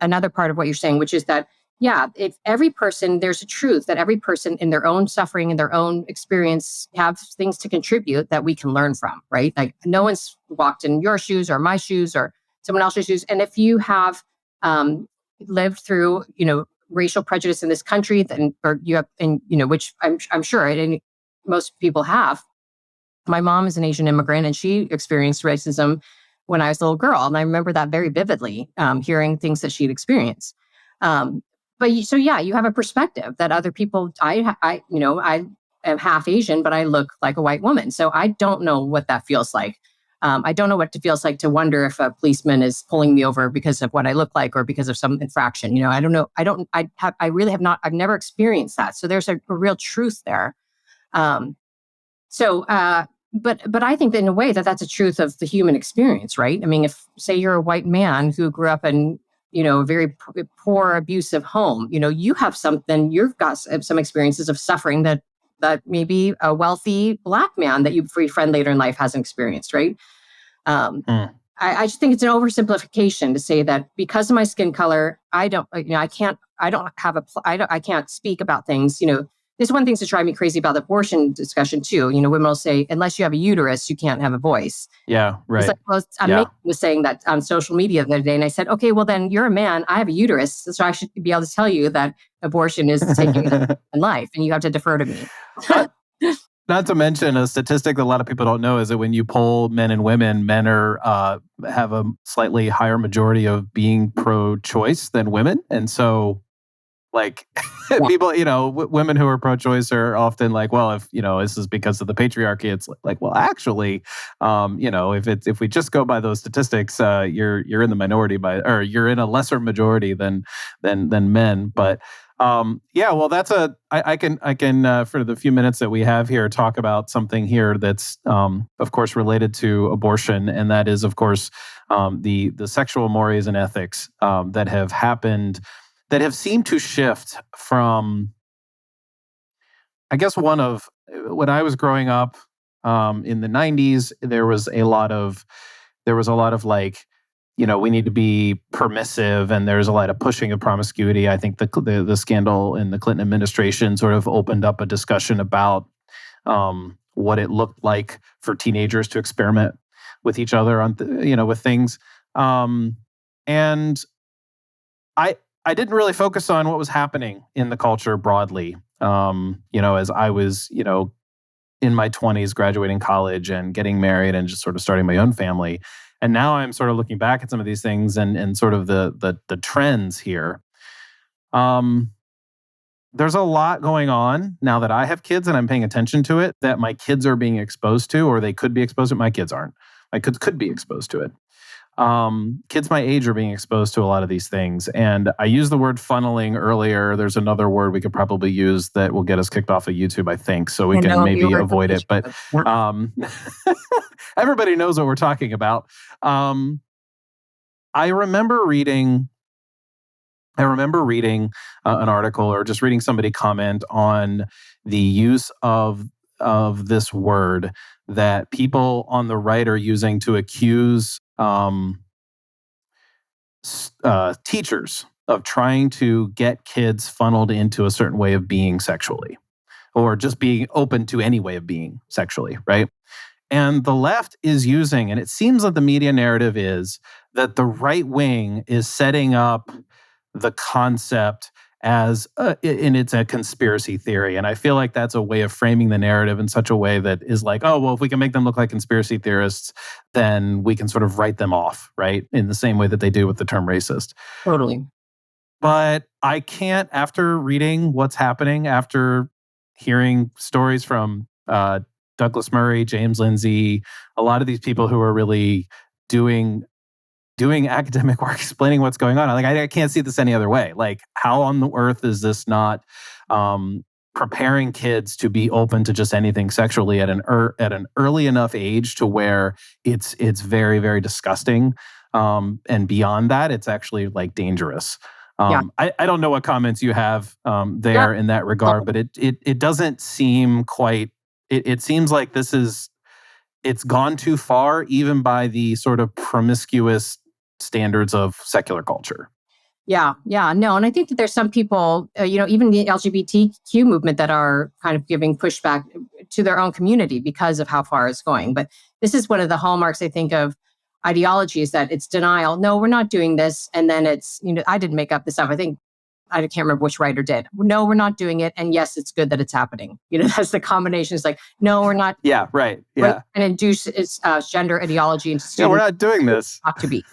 another part of what you're saying, which is that, if every person, there's a truth that every person in their own suffering and their own experience have things to contribute that we can learn from, right? Like no one's walked in your shoes or my shoes or someone else's shoes. And if you have lived through, racial prejudice in this country, then, or you have, and, which I'm sure most people have. My mom is an Asian immigrant and she experienced racism when I was a little girl. And I remember that very vividly, hearing things that she'd experienced. You have a perspective that other people, I am half Asian, but I look like a white woman. So I don't know what that feels like. I don't know what it feels like to wonder if a policeman is pulling me over because of what I look like or because of some infraction. I don't know. I've never experienced that. So there's a real truth there. But I think that in a way that's a truth of the human experience, right? I mean, if say you're a white man who grew up in, a very poor, abusive home, you've got some experiences of suffering that maybe a wealthy black man that you befriend later in life hasn't experienced, right? I just think it's an oversimplification to say that because of my skin color, I can't speak about things, There's one thing to drive me crazy about the abortion discussion too. Women will say, unless you have a uterus, you can't have a voice.
Yeah, right.
Megan was saying that on social media the other day, and I said, okay, well then you're a man, I have a uterus, so I should be able to tell you that abortion is taking a life, and you have to defer to me.
Not to mention a statistic that a lot of people don't know is that when you poll men and women, men have a slightly higher majority of being pro-choice than women, and so. People, women who are pro-choice are often like, well, if, this is because of the patriarchy, it's like, well, actually, if we just go by those statistics, you're in the minority or you're in a lesser majority than men. But that's I can for the few minutes that we have here, talk about something here that's, of course, related to abortion. And that is, of course, the sexual mores and ethics that have happened that have seemed to shift from, I guess, when I was growing up in the 90s, there was a lot of like, we need to be permissive, and there's a lot of pushing of promiscuity. I think the scandal in the Clinton administration sort of opened up a discussion about what it looked like for teenagers to experiment with each other on, with things. And I didn't really focus on what was happening in the culture broadly, as I was, in my 20s, graduating college and getting married and just sort of starting my own family. And now I'm sort of looking back at some of these things and sort of the trends here. There's a lot going on now that I have kids and I'm paying attention to it that my kids are being exposed to, or they could be exposed to. My kids aren't. My kids could be exposed to it. Kids my age are being exposed to a lot of these things. And I used the word funneling earlier. There's another word we could probably use that will get us kicked off of YouTube, I think. So we can maybe avoid it. But everybody knows what we're talking about. I remember reading an article or just reading somebody comment on the use of this word that people on the right are using to accuse teachers of trying to get kids funneled into a certain way of being sexually, or just being open to any way of being sexually, right? And the left is using, and it seems that the media narrative is that the right wing is setting up the concept as, and it's a conspiracy theory. And I feel like that's a way of framing the narrative in such a way that is like, oh, well, if we can make them look like conspiracy theorists, then we can sort of write them off, right? In the same way that they do with the term racist.
Totally.
But I can't, after reading what's happening, after hearing stories from Douglas Murray, James Lindsay, a lot of these people who are really doing academic work, explaining what's going on. I can't see this any other way. Like, how on the earth is this not preparing kids to be open to just anything sexually at an early enough age to where it's very, very disgusting, and beyond that, it's actually like dangerous. I don't know what comments you have there in that regard, but it doesn't seem quite. It seems like it's gone too far, even by the sort of promiscuous standards of secular culture.
No. And I think that there's some people, even the LGBTQ movement that are kind of giving pushback to their own community because of how far it's going. But this is one of the hallmarks, I think, of ideology, is that it's denial. No, we're not doing this. And then it's, I didn't make up this stuff. I can't remember which writer did. No, we're not doing it. And yes, it's good that it's happening. That's the combination. It's like, no, we're not.
Yeah, right. Yeah.
And induce gender ideology into students.
Yeah, we're not doing this.
Not to be,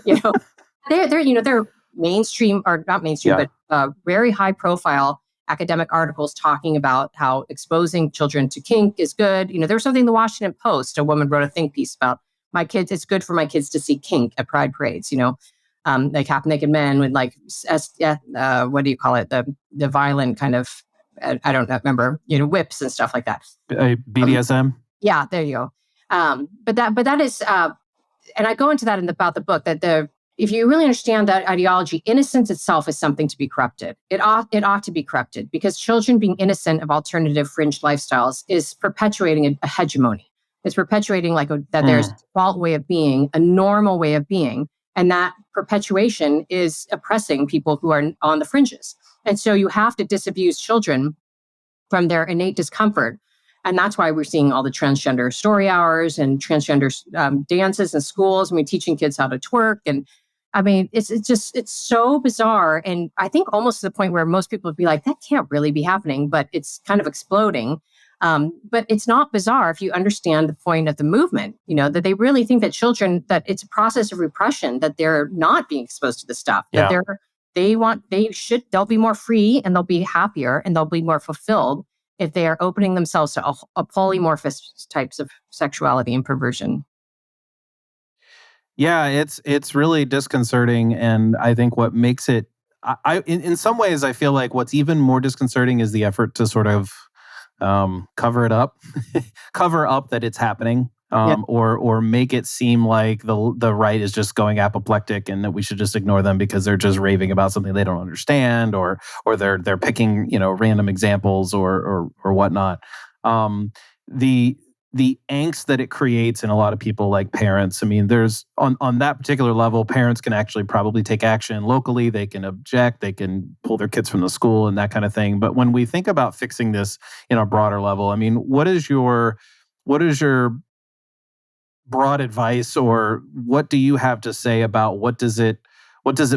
they're mainstream, or not mainstream, but very high profile academic articles talking about how exposing children to kink is good. There was something in the Washington Post, a woman wrote a think piece about my kids. It's good for my kids to see kink at pride parades, like half naked men with like, what do you call it? The violent kind of, I don't remember, whips and stuff like that.
BDSM.
Yeah, there you go. But that is, and I go into that about the book, that if you really understand that ideology, innocence itself is something to be corrupted. It ought to be corrupted, because children being innocent of alternative fringe lifestyles is perpetuating a hegemony. It's perpetuating that there's a default way of being, a normal way of being, and that perpetuation is oppressing people who are on the fringes. And so you have to disabuse children from their innate discomfort. And that's why we're seeing all the transgender story hours and transgender dances in schools. Teaching kids how to twerk. And it's so bizarre. And I think almost to the point where most people would be like, that can't really be happening, but it's kind of exploding. But it's not bizarre if you understand the point of the movement, that they really think that children, that it's a process of repression, that they're not being exposed to the stuff, that they'll be more free, and they'll be happier, and they'll be more fulfilled if they are opening themselves to a polymorphous types of sexuality and perversion.
Yeah, it's really disconcerting. And I think what makes it, in some ways, I feel like what's even more disconcerting is the effort to sort of cover it up, cover up that it's happening, or make it seem like the right is just going apoplectic and that we should just ignore them because they're just raving about something they don't understand, or they're picking random examples or whatnot. The angst that it creates in a lot of people, like parents. There's on that particular level, parents can actually probably take action locally. They can object, they can pull their kids from the school and that kind of thing. But when we think about fixing this in a broader level, what is your broad advice, or what do you have to say about what does it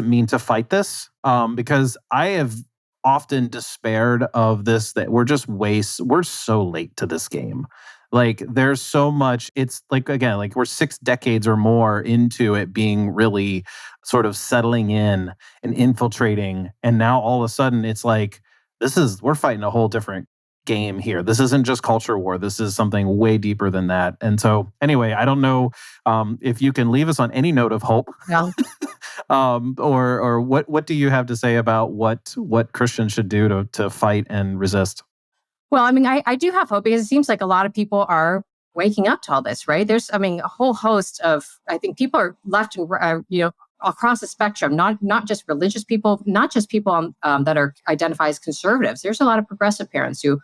mean to fight this? Because I have often despaired of this, that we're so late to this game. Like, there's so much, it's like, again, like we're 6 decades or more into it being really sort of settling in and infiltrating. And now all of a sudden it's like, we're fighting a whole different game here. This isn't just culture war. This is something way deeper than that. And so anyway, I don't know if you can leave us on any note of hope.
Yeah.
Or what do you have to say about what Christians should do to fight and resist?
Well, I do have hope, because it seems like a lot of people are waking up to all this, right? There's, a whole host of, I think people are left and, across the spectrum, not just religious people, not just people that are identified as conservatives. There's a lot of progressive parents who,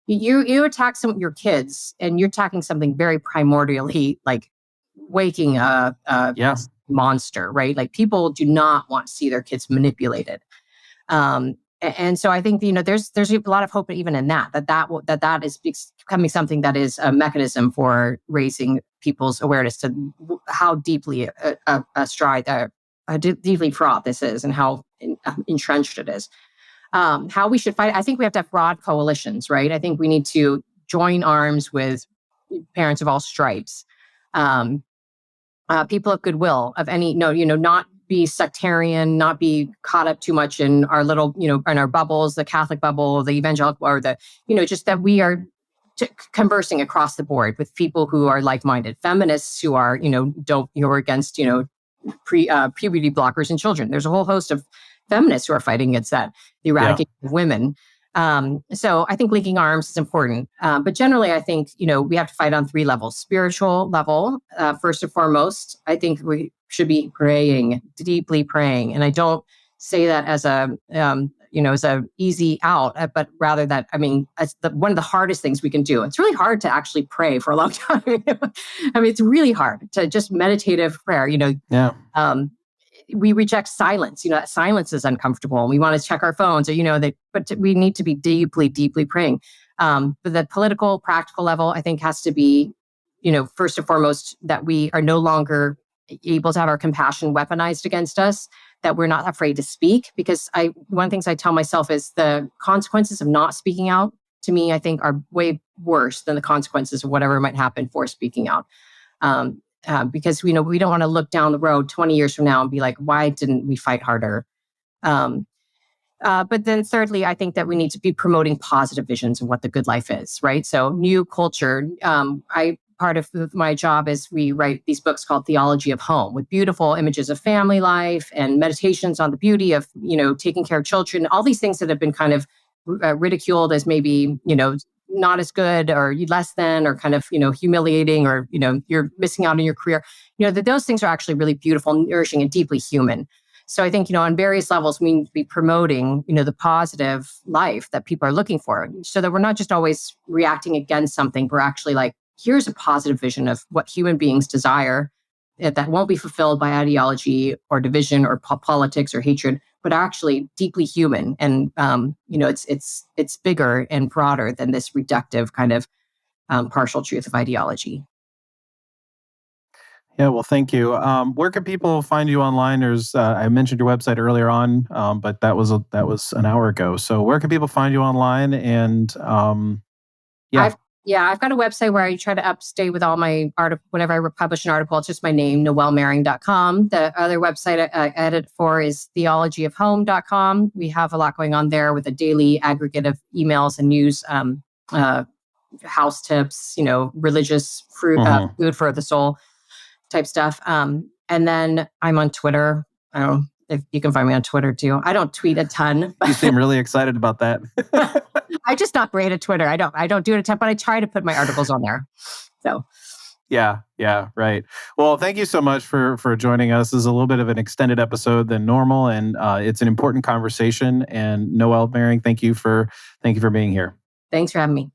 you attack your kids, and you're attacking something very primordially, like waking a monster, right? Like, people do not want to see their kids manipulated. And so I think, there's a lot of hope even in that is becoming something that is a mechanism for raising people's awareness to how deeply deeply fraught this is and how entrenched it is. How we should fight. I think we have to have broad coalitions, right? I think we need to join arms with parents of all stripes, people of goodwill, of any, not be sectarian, not be caught up too much in our little, in our bubbles, the Catholic bubble, the evangelical, or the, just that we are conversing across the board with people who are like-minded, feminists who are, who are against, puberty blockers in children. There's a whole host of feminists who are fighting against that, the eradication of women. So I think linking arms is important. But generally, I think, we have to fight on 3 levels. Spiritual level, first and foremost, I think we should be praying, deeply praying. And I don't say that as as a easy out, but rather that, as one of the hardest things we can do. It's really hard to actually pray for a long time. It's really hard to just meditative prayer, we reject silence. Silence is uncomfortable and we want to check our phones but we need to be deeply, deeply praying. But the political, practical level, I think has to be, first and foremost, that we are no longer able to have our compassion weaponized against us, that we're not afraid to speak. Because one of the things I tell myself is the consequences of not speaking out, to me, I think are way worse than the consequences of whatever might happen for speaking out. Because we don't want to look down the road 20 years from now and be like, why didn't we fight harder? But then thirdly, I think that we need to be promoting positive visions of what the good life is, right? So new culture. Part of my job is we write these books called Theology of Home with beautiful images of family life and meditations on the beauty of, taking care of children, all these things that have been kind of ridiculed as maybe, not as good or less than, or kind of, humiliating, or, you're missing out on your career, that those things are actually really beautiful, nourishing, and deeply human. So I think, on various levels, we need to be promoting, the positive life that people are looking for, so that we're not just always reacting against something. We're actually like, here's a positive vision of what human beings desire that won't be fulfilled by ideology or division or politics or hatred, but actually deeply human. And, it's bigger and broader than this reductive kind of partial truth of ideology.
Yeah, well, thank you. Where can people find you online? There's I mentioned your website earlier on, but that was an hour ago. So where can people find you online? And
I've got a website where I try to update with all my articles. Whenever I publish an article, it's just my name, noellemering.com. The other website I edit for is theologyofhome.com. We have a lot going on there with a daily aggregate of emails and news, house tips, religious food for the soul type stuff. And then I'm on Twitter. I don't know if you can find me on Twitter too. I don't tweet a ton.
You seem really excited about that.
I'm just not great at Twitter. I don't do it a ton, but I try to put my articles on there. So.
Yeah, right. Well, thank you so much for joining us. This is a little bit of an extended episode than normal, and it's an important conversation. And Noelle Mering, thank you for being here.
Thanks for having me.